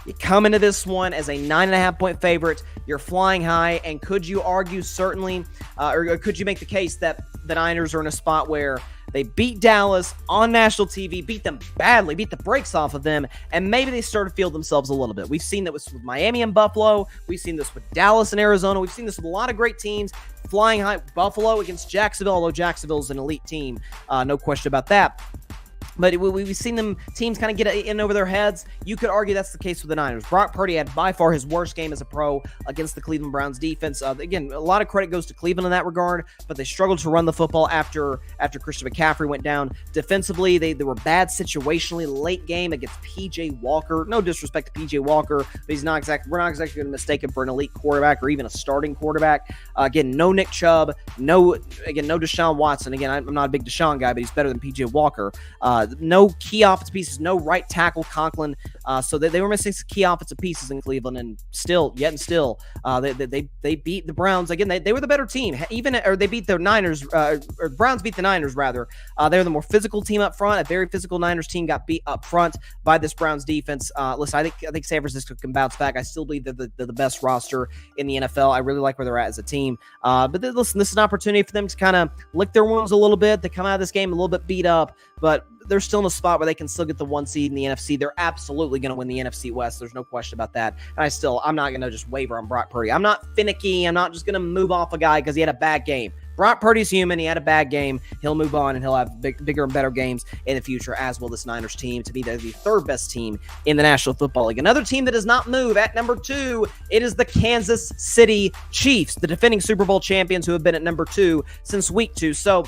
you come into this one as a 9.5-point favorite. You're flying high, and could you argue certainly, or could you make the case that the Niners are in a spot where they beat Dallas on national TV, beat them badly, beat the brakes off of them, and maybe they start to feel themselves a little bit. We've seen that with Miami and Buffalo. We've seen this with Dallas and Arizona. We've seen this with a lot of great teams. Flying high, Buffalo against Jacksonville, although Jacksonville's an elite team. No question about that. But we've seen them teams kind of get in over their heads. You could argue that's the case with the Niners. Brock Purdy had by far his worst game as a pro against the Cleveland Browns defense. Again, a lot of credit goes to Cleveland in that regard, but they struggled to run the football after Christian McCaffrey went down. Defensively, they were bad situationally late game against P.J. Walker. No disrespect to P.J. Walker, but we're not exactly going to mistake him for an elite quarterback or even a starting quarterback. Again, no Nick Chubb, no Deshaun Watson. Again, I'm not a big Deshaun guy, but he's better than P.J. Walker. No key offensive pieces, no right tackle Conklin. So they were missing some key offensive pieces in Cleveland, and still, they beat the Browns. Again, they were the better team. They beat the Niners, or Browns beat the Niners rather. They were the more physical team up front. A very physical Niners team got beat up front by this Browns defense. Listen, I think San Francisco can bounce back. I still believe they're the best roster in the NFL. I really like where they're at as a team. But listen, this is an opportunity for them to kind of lick their wounds a little bit. They come out of this game a little bit beat up, but they're still in a spot where they can still get the 1 seed in the NFC. They're absolutely going to win the NFC West. There's no question about that. And I'm not going to just waver on Brock Purdy. I'm not finicky. I'm not just going to move off a guy because he had a bad game. Brock Purdy's human. He had a bad game. He'll move on, and he'll have bigger and better games in the future, as will this Niners team. To me, they're the 3rd best team in the National Football League. Another team that does not move at number 2, it is the Kansas City Chiefs, the defending Super Bowl champions who have been at number 2 since week 2. So,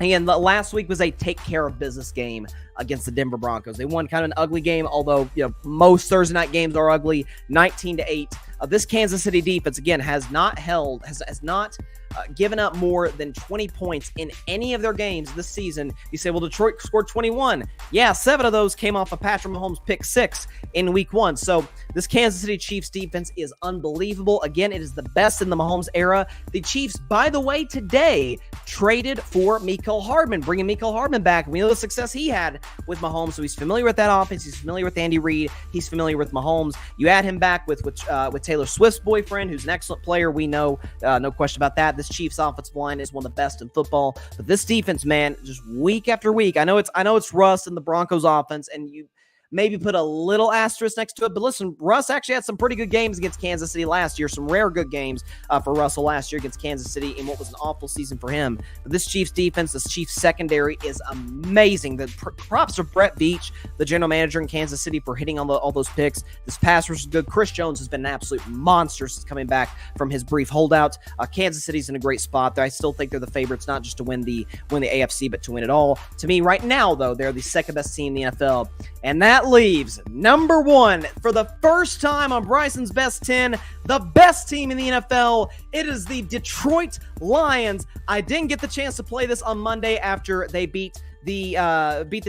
again, last week was a take care of business game against the Denver Broncos. They won kind of an ugly game, although most Thursday night games are ugly, 19-8. This Kansas City defense, again, has not given up more than 20 points in any of their games this season. You say, well, Detroit scored 21. Yeah, 7 of those came off of Patrick Mahomes' pick 6 in week 1. So this Kansas City Chiefs defense is unbelievable. Again, it is the best in the Mahomes era. The Chiefs, by the way, today traded for Mecole Hardman, bringing Mecole Hardman back. We know the success he had with Mahomes, so he's familiar with that offense. He's familiar with Andy Reid. He's familiar with Mahomes. You add him back with Taylor Swift's boyfriend, who's an excellent player. We know, no question about that. This Chiefs offensive line is one of the best in football. But this defense, man, just week after week. I know it's Russ and the Broncos offense, and you maybe put a little asterisk next to it. But listen, Russ actually had some pretty good games against Kansas City last year, some rare good games for Russell last year against Kansas City in what was an awful season for him. But this Chiefs defense, this Chiefs secondary is amazing. The props to Brett Veach, the general manager in Kansas City, for hitting on all those picks. This pass rush is good. Chris Jones has been an absolute monster since coming back from his brief holdout. Kansas City's in a great spot. I still think they're the favorites, not just to win the AFC, but to win it all. To me, right now, though, they're the 2nd best team in the NFL. And that leaves number 1 for the first time on Bryson's Best 10, the best team in the NFL. It is the Detroit Lions. I didn't get the chance to play this on Monday after they beat the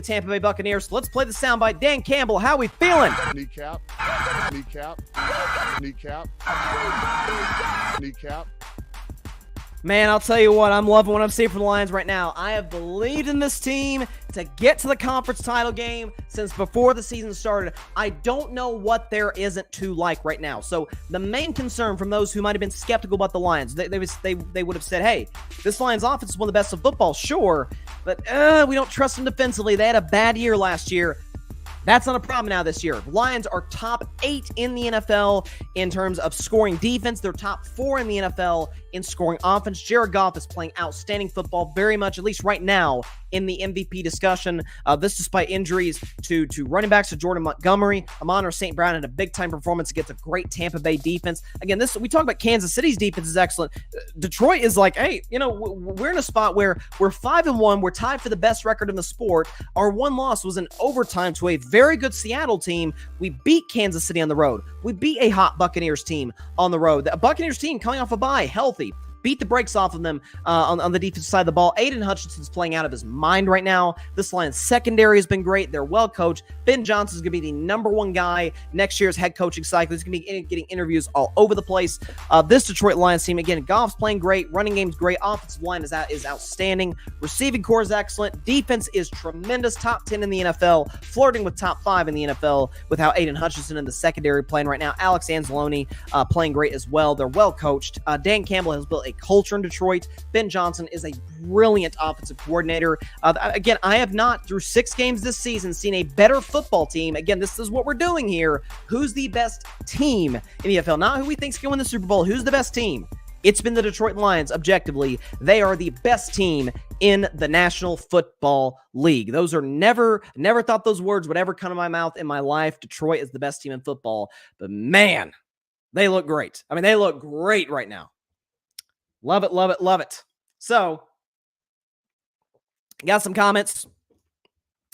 Tampa Bay Buccaneers. So let's play the soundbite. Dan Campbell, how we feeling? Kneecap. Man, I'll tell you what, I'm loving what I'm seeing from the Lions right now. I have believed in this team to get to the conference title game since before the season started. I don't know what there isn't to like right now. So the main concern from those who might have been skeptical about the Lions, they would have said, hey, this Lions offense is one of the best in football, sure, but we don't trust them defensively. They had a bad year last year. That's not a problem now this year. Lions are top 8 in the NFL in terms of scoring defense. They're top 4 in the NFL in scoring offense. Jared Goff is playing outstanding football, very much, at least right now, in the MVP discussion. This despite injuries to running backs, to Jordan Montgomery. Amon-Ra St. Brown had a big-time performance against a great Tampa Bay defense. Again, we talk about Kansas City's defense is excellent. Detroit is like, hey, we're in a spot where we're 5-1. We're tied for the best record in the sport. Our one loss was in overtime to a very good Seattle team. We beat Kansas City on the road. We beat a hot Buccaneers team on the road. The Buccaneers team coming off a bye, healthy. Beat the brakes off of them on the defensive side of the ball. Aiden Hutchinson's playing out of his mind right now. This Lions secondary has been great. They're well coached. Ben Johnson's going to be the number one guy next year's head coaching cycle. He's going to be getting interviews all over the place. This Detroit Lions team, again, Goff's playing great. Running game's great. Offensive line is outstanding. Receiving core is excellent. Defense is tremendous. Top 10 in the NFL. Flirting with top 5 in the NFL with how Aiden Hutchinson in the secondary playing right now. Alex Anzalone playing great as well. They're well coached. Dan Campbell has built a culture in Detroit. Ben Johnson is a brilliant offensive coordinator. Again, I have not, through 6 games this season, seen a better football team. Again, this is what we're doing here. Who's the best team in the NFL? Not who we think's going to win the Super Bowl. Who's the best team? It's been the Detroit Lions, objectively. They are the best team in the National Football League. Those are never thought those words would ever come to my mouth in my life. Detroit is the best team in football. But man, they look great. I mean, they look great right now. Love it, love it, love it. So, got some comments.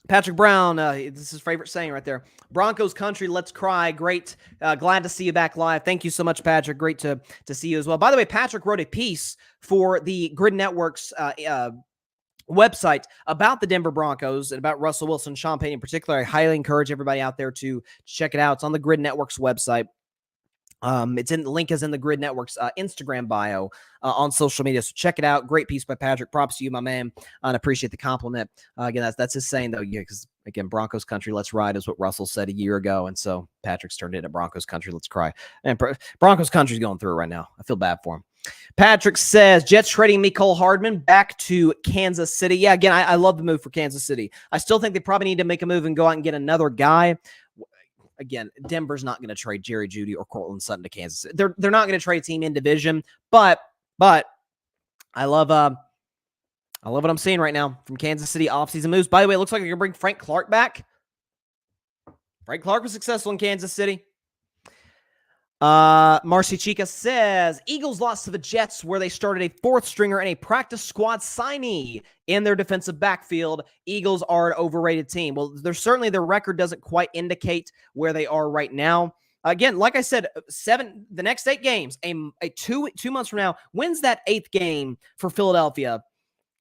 Patrick Brown, this is his favorite saying right there. Broncos country, let's cry. Great. Glad to see you back live. Thank you so much, Patrick. Great to see you as well. By the way, Patrick wrote a piece for the Gryd Network's website about the Denver Broncos and about Russell Wilson, Sean Payton in particular. I highly encourage everybody out there to check it out. It's on the Gryd Network's website. The link is in the Gryd Network's Instagram bio on social media. So check it out. Great piece by Patrick. Props to you, my man. And appreciate the compliment. Again, that's his saying though. Yeah, because again, Broncos country, let's ride is what Russell said a year ago. And so Patrick's turned into Broncos country, let's cry. And Broncos country's going through it right now. I feel bad for him. Patrick says, Jets trading Mecole Hardman back to Kansas City. Yeah, again, I love the move for Kansas City. I still think they probably need to make a move and go out and get another guy. Again, Denver's not going to trade Jerry Jeudy or Cortland Sutton to Kansas City. They're not going to trade a team in division, but I love what I'm seeing right now from Kansas City offseason moves. By the way, it looks like they're going to bring Frank Clark back. Frank Clark was successful in Kansas City. Marcy Chica says, Eagles lost to the Jets where they started a 4th stringer and a practice squad signee in their defensive backfield. Eagles are an overrated team. Well, their record doesn't quite indicate where they are right now. Again, like I said, the next 8 games, two months from now, when's that 8th game for Philadelphia?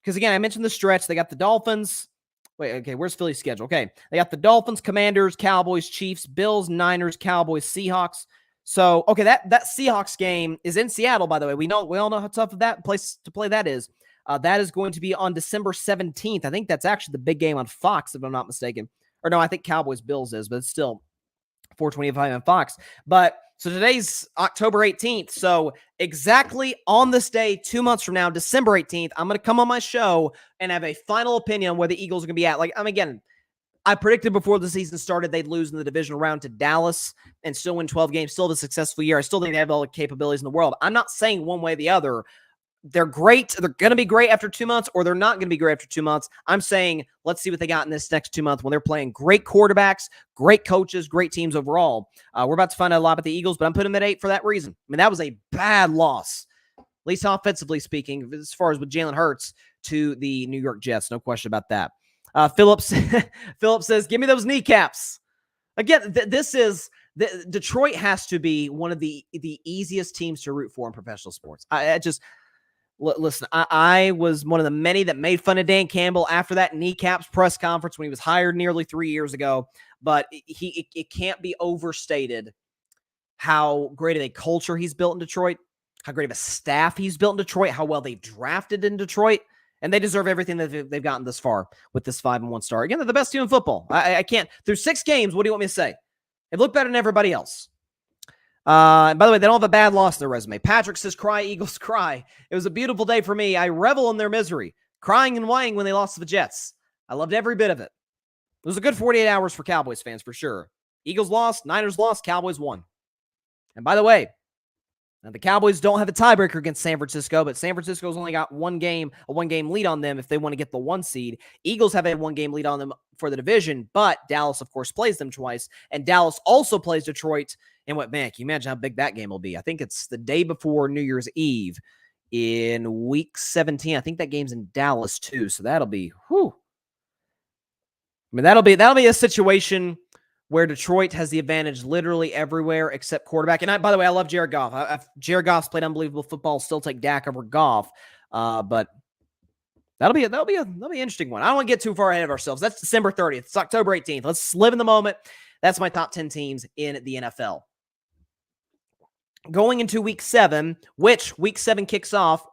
Because again, I mentioned the stretch. They got the Dolphins. Wait, okay, where's Philly's schedule? Okay, they got the Dolphins, Commanders, Cowboys, Chiefs, Bills, Niners, Cowboys, Seahawks. So, okay, that Seahawks game is in Seattle, by the way. We all know how tough of that place to play that is. That is going to be on December 17th. I think that's actually the big game on Fox, if I'm not mistaken. Or no, I think Cowboys Bills is, but it's still 4:25 on Fox. But so today's October 18th. So exactly on this day, 2 months from now, December 18th, I'm going to come on my show and have a final opinion on where the Eagles are going to be at. Again, I predicted before the season started they'd lose in the divisional round to Dallas and still win 12 games, still have a successful year. I still think they have all the capabilities in the world. I'm not saying one way or the other. They're great. They're going to be great after 2 months, or they're not going to be great after 2 months. I'm saying let's see what they got in this next 2 months when they're playing great quarterbacks, great coaches, great teams overall. We're about to find out a lot about the Eagles, but I'm putting them at 8 for that reason. I mean, that was a bad loss, at least offensively speaking, as far as with Jalen Hurts to the New York Jets. No question about that. Phillips says, give me those kneecaps. Again, Detroit has to be one of the easiest teams to root for in professional sports. Listen, I was one of the many that made fun of Dan Campbell after that kneecaps press conference when he was hired nearly 3 years ago. But it can't be overstated how great of a culture he's built in Detroit. how great of a staff he's built in Detroit, how well they've drafted in Detroit, and they deserve everything that they've gotten this far with this 5-1 start. Again, they're the best team in football. I can't, through 6 games, what do you want me to say? They've looked better than everybody else. And by the way, they don't have a bad loss in their resume. Patrick says, cry, Eagles, cry. It was a beautiful day for me. I revel in their misery, crying and whining when they lost to the Jets. I loved every bit of it. It was a good 48 hours for Cowboys fans, for sure. Eagles lost, Niners lost, Cowboys won. And by the way, now the Cowboys don't have a tiebreaker against San Francisco, but San Francisco's only got a one-game lead on them if they want to get the 1 seed. Eagles have a 1-game lead on them for the division, but Dallas, of course, plays them twice, and Dallas also plays Detroit. And what, man, can you imagine how big that game will be? I think it's the day before New Year's Eve in Week 17. I think that game's in Dallas too, so that'll be, whew. I mean, that'll be a situation where Detroit has the advantage literally everywhere except quarterback. And by the way, I love Jared Goff. Jared Goff's played unbelievable football. Still take Dak over Goff, but that'll be an interesting one. I don't want to get too far ahead of ourselves. That's December 30th. It's October 18th. Let's live in the moment. That's my top 10 teams in the NFL. Going into Week 7, which Week 7 kicks off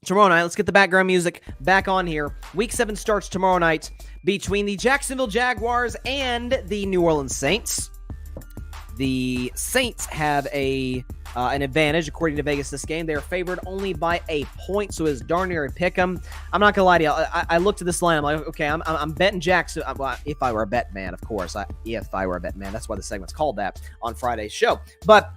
tomorrow night. Let's get the background music back on here. Week 7 starts tomorrow night between the Jacksonville Jaguars and the New Orleans Saints. The Saints have an advantage, according to Vegas, this game. They're favored only by a point, so it's darn near a pick 'em. I'm not going to lie to you. I looked at this line. I'm like, okay, I'm betting Jacksonville. Well, if I were a bet man, of course. If I were a bet man. That's why the segment's called that on Friday's show. But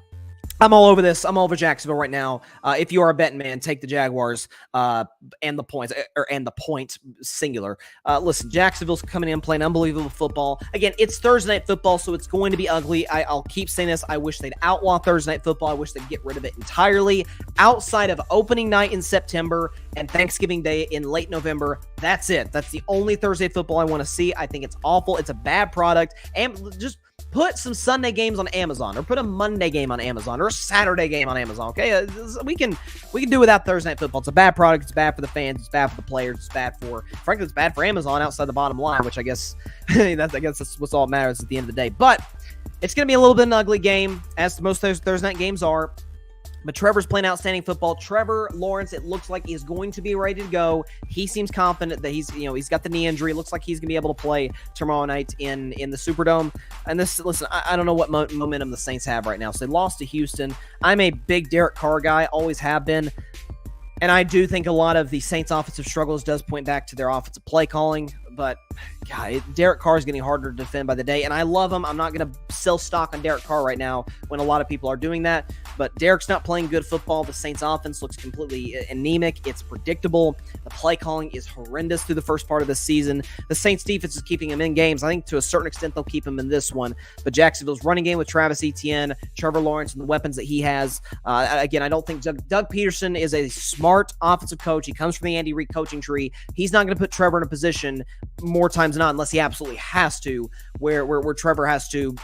I'm all over this. I'm all over Jacksonville right now. If you are a betting man, take the Jaguars and the points, and the point singular. Listen, Jacksonville's coming in playing unbelievable football. Again, it's Thursday night football, so it's going to be ugly. I'll keep saying this. I wish they'd outlaw Thursday night football. I wish they'd get rid of it entirely. Outside of opening night in September and Thanksgiving Day in late November, that's it. That's the only Thursday football I want to see. I think it's awful. It's a bad product. And just put some Sunday games on Amazon, or put a Monday game on Amazon, or a Saturday game on Amazon, okay? We can do without Thursday night football. It's a bad product. It's bad for the fans. It's bad for the players. It's bad for, frankly, it's bad for Amazon outside the bottom line, which I guess that's what's all that matters at the end of the day. But it's going to be a little bit of an ugly game, as most Thursday night games are. But Trevor's playing outstanding football. Trevor Lawrence, it looks like he's going to be ready to go. He seems confident that he's got the knee injury. It looks like he's going to be able to play tomorrow night in the Superdome. And listen, I don't know what momentum the Saints have right now. So they lost to Houston. I'm a big Derek Carr guy, always have been. And I do think a lot of the Saints' offensive struggles does point back to their offensive play calling. But, God, Derek Carr is getting harder to defend by the day. And I love him. I'm not going to sell stock on Derek Carr right now when a lot of people are doing that. But Derek's not playing good football. The Saints' offense looks completely anemic. It's predictable. The play calling is horrendous through the first part of the season. The Saints' defense is keeping him in games. I think to a certain extent they'll keep him in this one. But Jacksonville's running game with Travis Etienne, Trevor Lawrence, and the weapons that he has. Again, I don't think Doug Peterson is a smart offensive coach. He comes from the Andy Reid coaching tree. He's not going to put Trevor in a position more times than not, unless he absolutely has to, where Trevor has to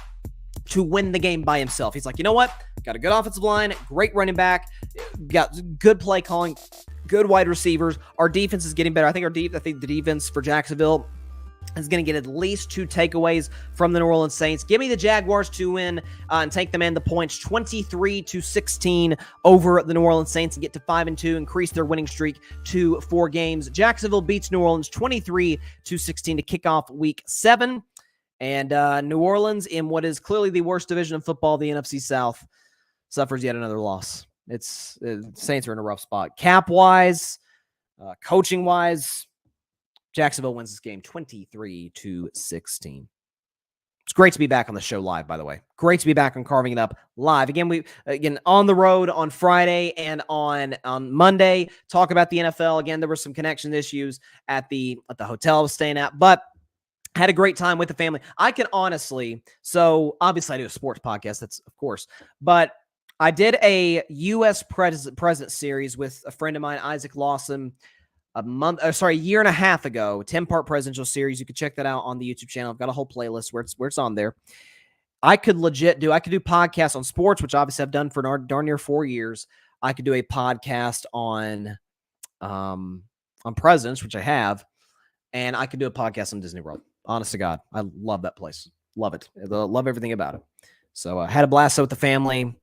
win the game by himself. He's like, you know what? Got a good offensive line, great running back, got good play calling, good wide receivers. Our defense is getting better. I think the defense for Jacksonville is going to get at least 2 takeaways from the New Orleans Saints. Give me the Jaguars to win and take them in the points 23-16 over the New Orleans Saints and get to 5-2, increase their winning streak to 4 games. Jacksonville beats New Orleans 23-16 to kick off Week 7. And New Orleans, in what is clearly the worst division of football, the NFC South, suffers yet another loss. Saints are in a rough spot. Cap-wise, coaching-wise, Jacksonville wins this game 23-16. It's great to be back on the show live, by the way. Great to be back on Carving It Up live. Again, on the road on Friday and on Monday, talk about the NFL. Again, there were some connection issues at the hotel I was staying at, but had a great time with the family. I can honestly, so obviously I do a sports podcast, that's of course, but I did a U.S. President series with a friend of mine, Isaac Lawson, a year and a half ago, 10-part presidential series. You can check that out on the YouTube channel. I've got a whole playlist where it's on there. I could do podcasts on sports, which obviously I've done for darn near 4 years. I could do a podcast on presidents, which I have, and I could do a podcast on Disney World. Honest to God, I love that place. Love it. I love everything about it. So I had a blast with the family.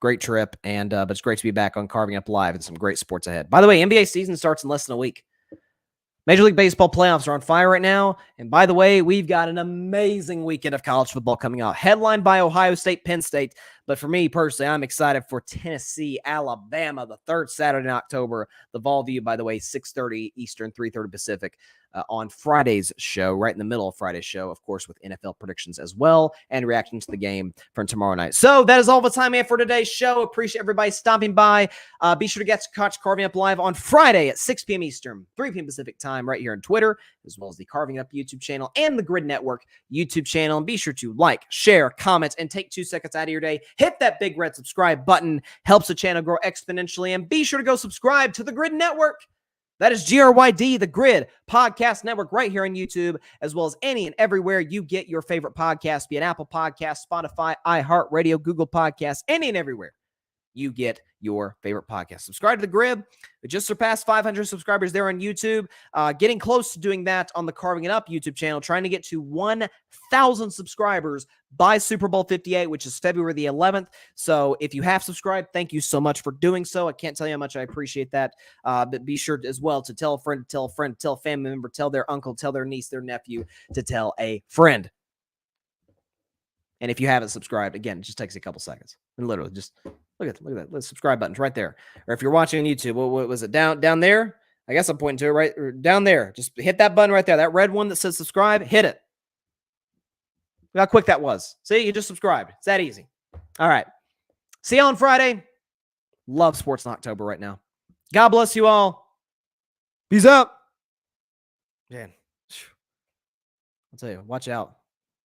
great trip, and but it's great to be back on Carving Up Live and some great sports ahead. By the way, NBA season starts in less than a week. Major League Baseball playoffs are on fire right now. And by the way, we've got an amazing weekend of college football coming out, headlined by Ohio State, Penn State. But for me personally, I'm excited for Tennessee, Alabama, the third Saturday in October. The Vol View, by the way, 6:30 Eastern, 3:30 Pacific on Friday's show, right in the middle of Friday's show, of course, with NFL predictions as well and reaction to the game from tomorrow night. So that is all the time we have for today's show. Appreciate everybody stopping by. Be sure to get to catch Carving Up Live on Friday at 6 p.m. Eastern, 3 p.m. Pacific time, right here on Twitter, as well as the Carving Up YouTube channel and the Gryd Network YouTube channel. And be sure to like, share, comment, and take 2 seconds out of your day. Hit that big red subscribe button. Helps the channel grow exponentially. And be sure to go subscribe to the Gryd Network. That is GRYD, the Gryd Podcast Network, right here on YouTube, as well as any and everywhere you get your favorite podcast, be it Apple Podcasts, Spotify, iHeartRadio, Google Podcasts, any and everywhere you get your favorite podcast. Subscribe to the Gryd. We just surpassed 500 subscribers there on YouTube. Getting close to doing that on the Carving It Up YouTube channel, trying to get to 1,000 subscribers by Super Bowl 58, which is February the 11th. So if you have subscribed, thank you so much for doing so. I can't tell you how much I appreciate that. But be sure as well to tell a friend, tell a family member, tell their uncle, tell their niece, their nephew, to tell a friend. And if you haven't subscribed, again, it just takes a couple seconds. And literally just look at that. The subscribe button's right there. Or if you're watching on YouTube, what was it? Down there? I guess I'm pointing to it right or down there. Just hit that button right there. That red one that says subscribe, hit it. Look how quick that was. See, you just subscribed. It's that easy. All right. See you on Friday. Love sports in October right now. God bless you all. Peace out. Man, I'll tell you, watch out.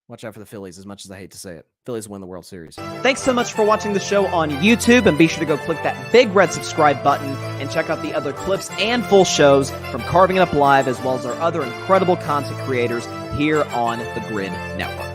Watch out for the Phillies, as much as I hate to say it. Phillies win the World Series. Thanks so much for watching the show on YouTube, and be sure to go click that big red subscribe button and check out the other clips and full shows from Carving It Up Live, as well as our other incredible content creators here on the Gryd Network.